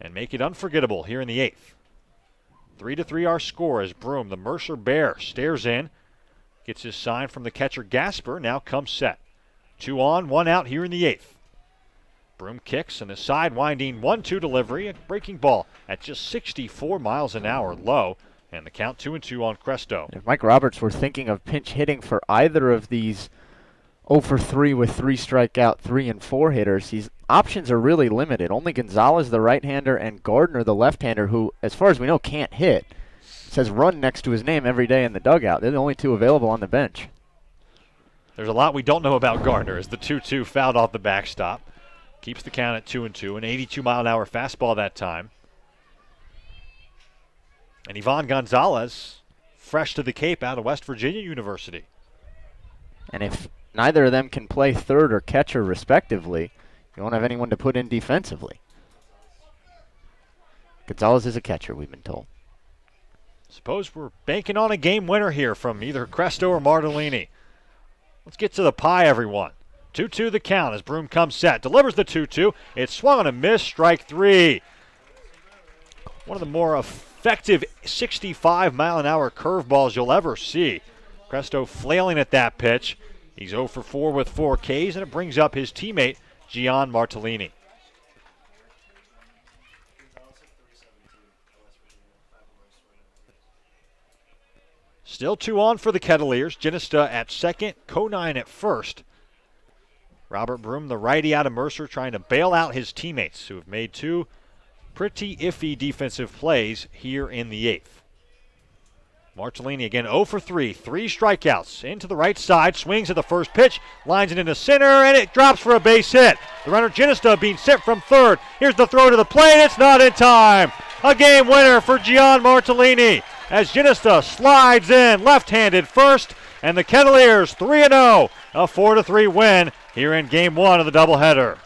Speaker 2: and make it unforgettable here in the 8th. 3-3 our score as Broom, the Mercer Bear, stares in. Gets his sign from the catcher Gasper, now comes set. 2 on, 1 out here in the 8th. Broom kicks and a side-winding 1-2 delivery, a breaking ball at just 64 miles an hour low, and the count 2-2 on Cresto.
Speaker 1: If Mike Roberts were thinking of pinch hitting for either of these 0-for-3 with 3 strikeout 3 and 4 hitters, his options are really limited. Only Gonzalez, the right-hander, and Gardner, the left-hander, who, as far as we know, can't hit. Says run next to his name every day in the dugout. They're the only 2 available on the bench.
Speaker 2: There's a lot we don't know about Gardner as the 2-2 fouled off the backstop. Keeps the count at 2-2, an 82-mile-an-hour fastball that time. And Ivan Gonzalez, fresh to the Cape out of West Virginia University.
Speaker 1: And if neither of them can play third or catcher respectively, you won't have anyone to put in defensively. Gonzalez is a catcher, we've been told.
Speaker 2: Suppose we're banking on a game winner here from either Cresto or Martellini. Let's get to the pie, everyone. 2-2 the count as Broom comes set. Delivers the 2-2. It's swung on a miss. Strike 3. One of the more effective 65-mile-an-hour curveballs you'll ever see. Cresto flailing at that pitch. He's 0-for-4 with 4 Ks, and it brings up his teammate, Gian Martellini. Still 2 on for the Kettleers. Jenista at second, Conine at first. Robert Broom, the righty out of Mercer, trying to bail out his teammates who have made 2 pretty iffy defensive plays here in the 8th. Martellini again 0-for-3, 3 strikeouts. Into the right side, swings at the first pitch, lines it into center, and it drops for a base hit. The runner Jenista being sent from third. Here's the throw to the plate, it's not in time. A game winner for Gian Martellini as Jenista slides in left-handed first, and the Kettleers 3-0, a 4-3 win here in Game 1 of the doubleheader.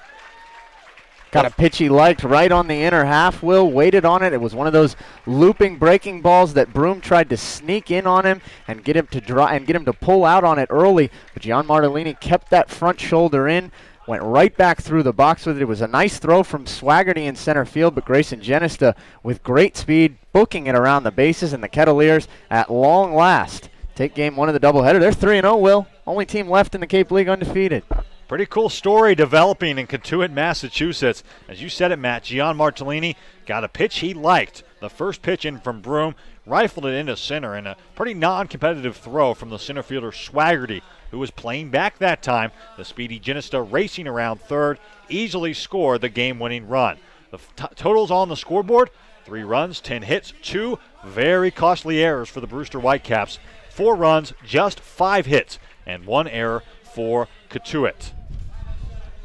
Speaker 1: Got a pitch he liked right on the inner half. Will waited on it. It was one of those looping breaking balls that Broom tried to sneak in on him and get him to draw and get him to pull out on it early. But Gian Martellini kept that front shoulder in, went right back through the box with it. It was a nice throw from Swaggerty in center field, but Greyson Jenista with great speed booking it around the bases, and the Kettleers at long last take Game 1 of the doubleheader. They're 3-0, Will. Only team left in the Cape League undefeated.
Speaker 2: Pretty cool story developing in Cotuit, Massachusetts. As you said it, Matt, Gian Martellini got a pitch he liked. The first pitch in from Broom, rifled it into center, and a pretty non-competitive throw from the center fielder Swaggerty, who was playing back that time. The speedy Jenista racing around third easily scored the game-winning run. The totals on the scoreboard: 3 runs, 10 hits, 2 very costly errors for the Brewster Whitecaps, 4 runs, just 5 hits, and 1 error for Cotuit.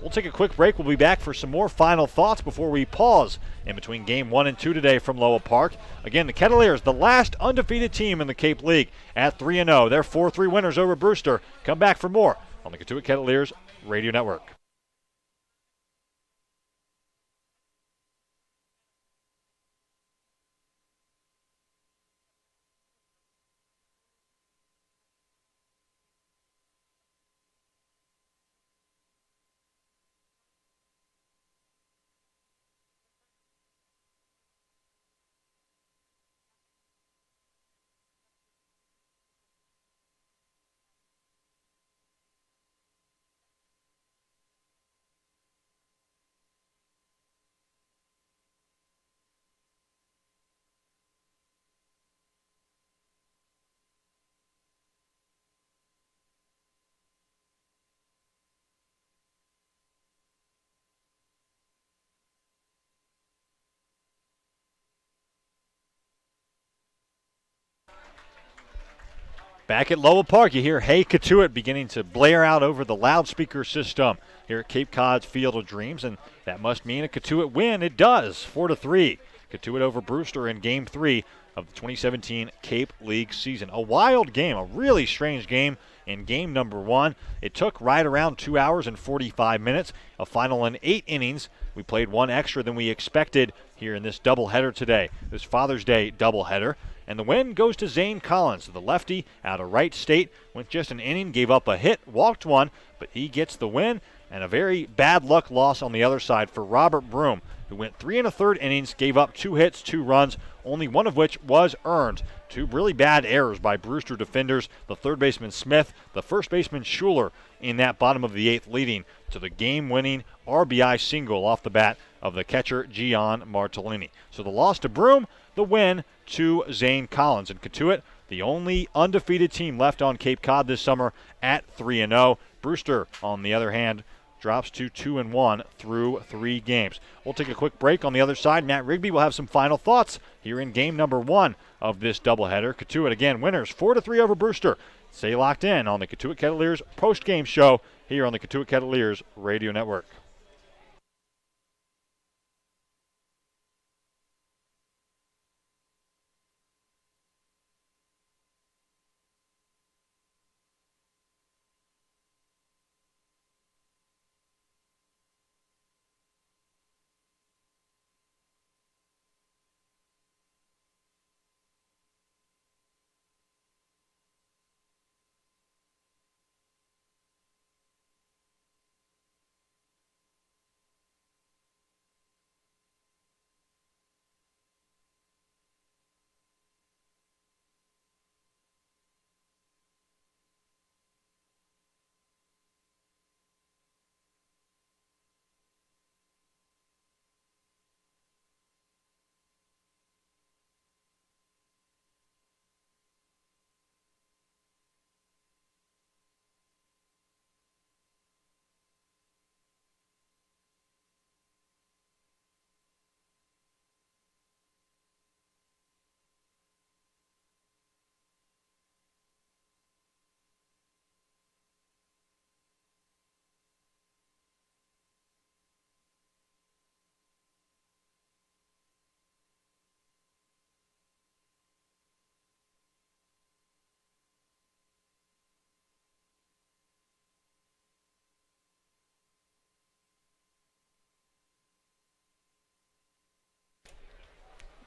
Speaker 2: We'll take a quick break. We'll be back for some more final thoughts before we pause in between Game 1 and 2 today from Lowell Park. Again, the Kettleers, the last undefeated team in the Cape League at 3-0. They're 4-3 winners over Brewster. Come back for more on the Cotuit Kettleers Radio Network. Back at Lowell Park, you hear Hey Cotuit beginning to blare out over the loudspeaker system here at Cape Cod's Field of Dreams, and that must mean a Cotuit win. It does, 4-3. Cotuit over Brewster in Game 3 of the 2017 Cape League season. A wild game, a really strange game in game number 1. It took right around 2 hours and 45 minutes, a final in 8 innings. We played 1 extra than we expected here in this doubleheader today, this Father's Day doubleheader. And the win goes to Zane Collins, the lefty out of Wright State. Went just an inning, gave up a hit, walked 1, but he gets the win. And a very bad luck loss on the other side for Robert Broom, who went 3 1/3 innings, gave up 2 hits, 2 runs, only one of which was earned. 2 really bad errors by Brewster defenders, the third baseman Smith, the first baseman Schuler in that bottom of the 8th, leading to the game-winning RBI single off the bat of the catcher Gian Martellini. So the loss to Broom, the win to Zane Collins. And Cotuit, the only undefeated team left on Cape Cod this summer at 3-0. Brewster, on the other hand, drops to 2-1 through 3 games. We'll take a quick break. On the other side, Matt Rigby will have some final thoughts here in game number 1 of this doubleheader. Cotuit, again, winners 4-3 over Brewster. Stay locked in on the Cotuit Kettleers post-game show here on the Cotuit Kettleers Radio Network.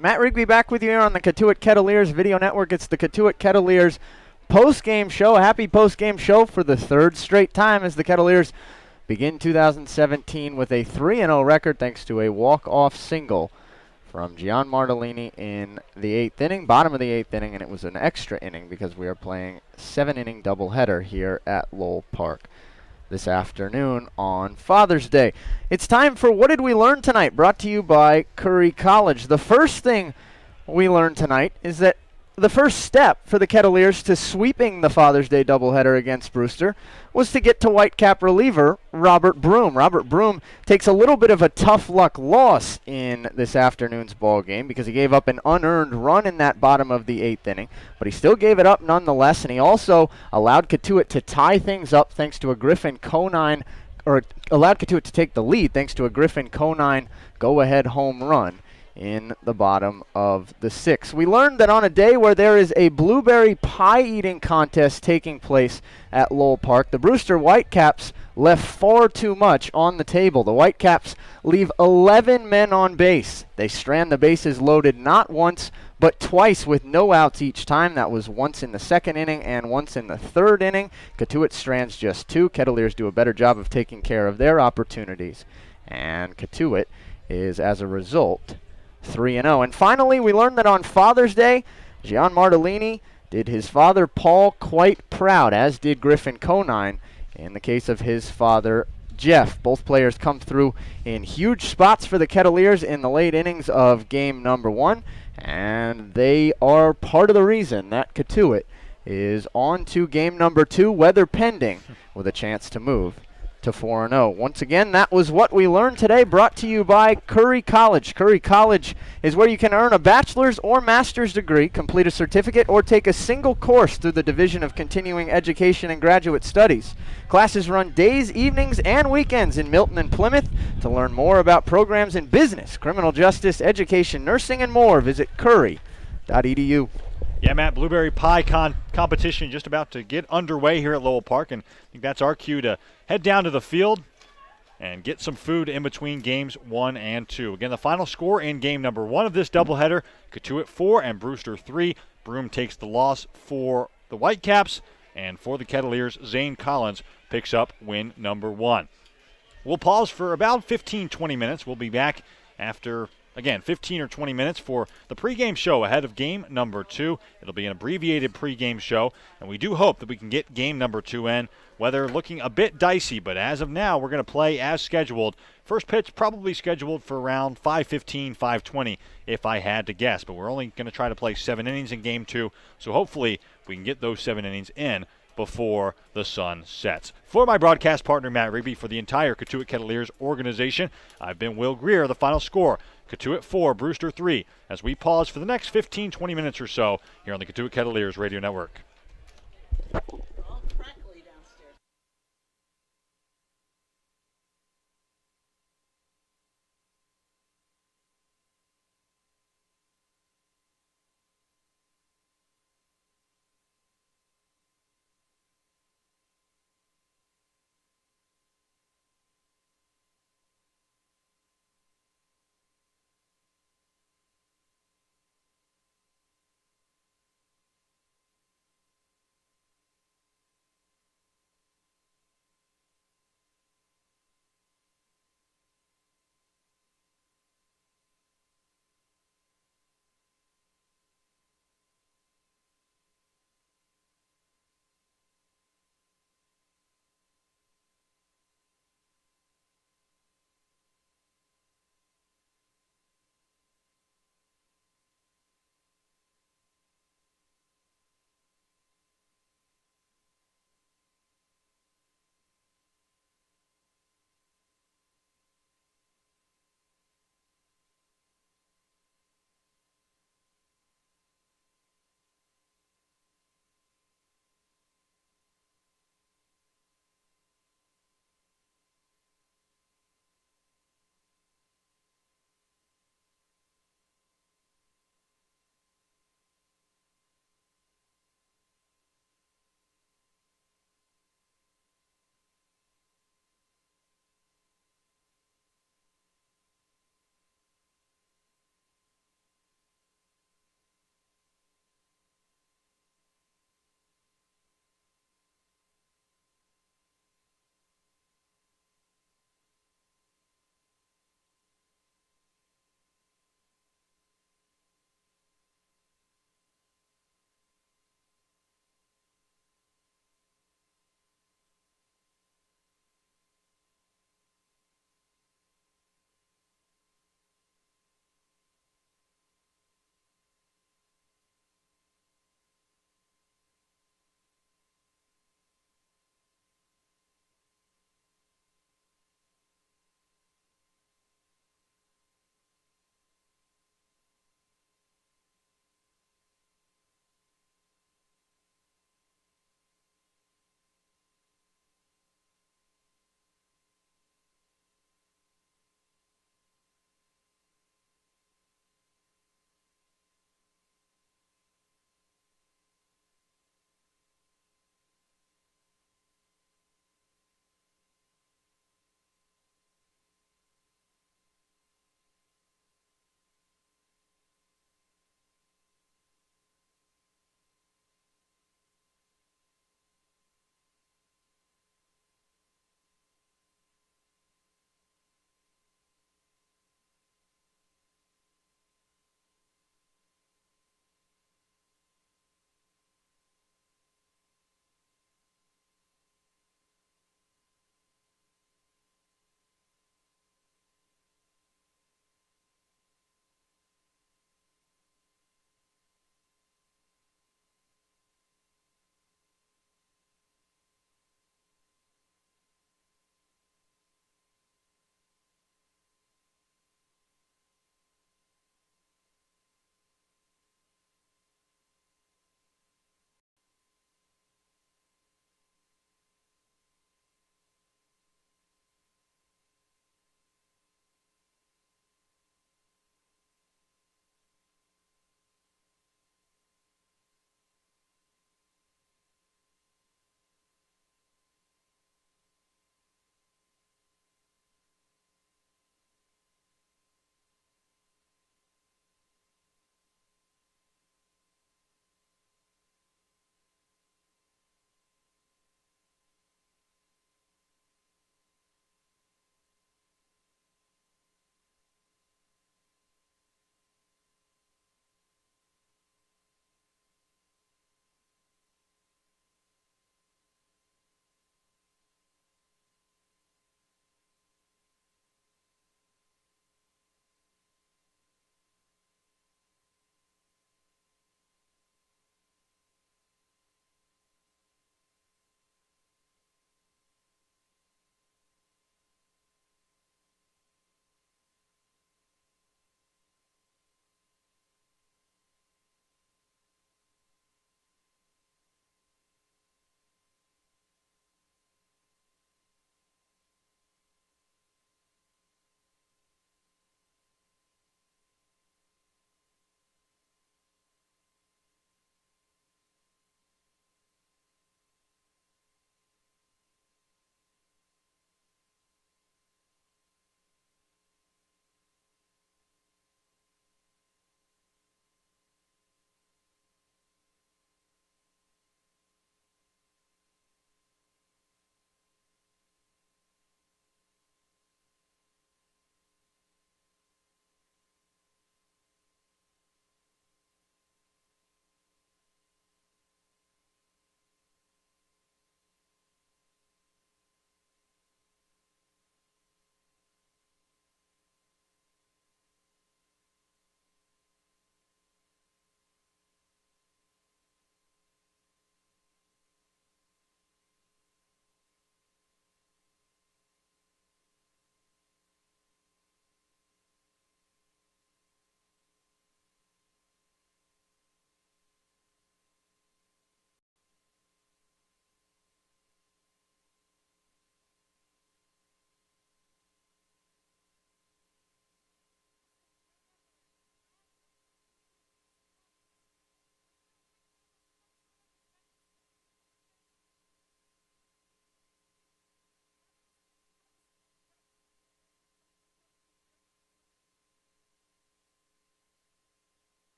Speaker 1: Matt Rigby back with you here on the Cotuit Kettleers Video Network. It's the Cotuit Kettleers post-game show. A happy post-game show for the 3rd straight time as the Kettleers begin 2017 with a 3-0 record thanks to a walk-off single from Gian Martellini in the 8th inning, bottom of the 8th inning, and it was an extra inning because we are playing 7-inning doubleheader here at Lowell Park this afternoon on Father's Day. It's time for What Did We Learn Tonight, brought to you by Curry College. The first thing we learned tonight is that the first step for the Kettleers to sweeping the Father's Day doubleheader against Brewster was to get to Whitecap reliever Robert Broom. Robert Broom takes a little bit of a tough luck loss in this afternoon's ball game because he gave up an unearned run in that bottom of the 8th inning, but he still gave it up nonetheless, and he also allowed Cotuit to tie things up thanks to a Griffin Conine, or allowed Cotuit to take the lead thanks to a Griffin Conine go-ahead home run in the bottom of the 6th. We learned that on a day where there is a blueberry pie eating contest taking place at Lowell Park, the Brewster Whitecaps left far too much on the table. The Whitecaps leave 11 men on base. They strand the bases loaded not once, but twice with no outs each time. That was once in the 2nd inning and once in the 3rd inning. Cotuit strands just 2. Kettleers do a better job of taking care of their opportunities. And Cotuit is, as a result, 3-0. And finally, we learned that on Father's Day, Gian Martellini did his father Paul quite proud, as did Griffin Conine in the case of his father Jeff. Both players come through in huge spots for the Kettleers in the late innings of game number 1, and they are part of the reason that Cotuit is on to game number 2, weather pending, with a chance to move to 4-0. Once again, that was what we learned today, brought to you by Curry College. Curry College is where you can earn a bachelor's or master's degree, complete a certificate, or take a single course through the Division of Continuing Education and Graduate Studies. Classes run days, evenings, and weekends in Milton and Plymouth. To learn more about programs in business, criminal justice, education, nursing, and more, visit curry.edu.
Speaker 2: Yeah, Matt, blueberry pie competition just about to get underway here at Lowell Park, and I think that's our cue to head down to the field and get some food in between games 1 and 2. Again, the final score in game number 1 of this doubleheader, Cotuit 4 and Brewster 3. Broom takes the loss for the Whitecaps, and for the Kettleers, Zane Collins picks up win number 1. We'll pause for about 15-20 minutes. We'll be back after, again, 15 or 20 minutes for the pregame show ahead of game number 2. It'll be an abbreviated pregame show, and we do hope that we can get game number 2 in. Weather looking a bit dicey, but as of now, we're going to play as scheduled. First pitch probably scheduled for around 5:15, 5:20 if I had to guess, but we're only going to try to play 7 innings in game 2, so hopefully we can get those 7 innings in before the sun sets. For my broadcast partner, Matt Rigby, for the entire Cotuit Kettleers organization, I've been Will Greer. The final score, Cotuit 4, Brewster 3, as we pause for the next 15-20 minutes or so here on the Cotuit Kettleers Radio Network.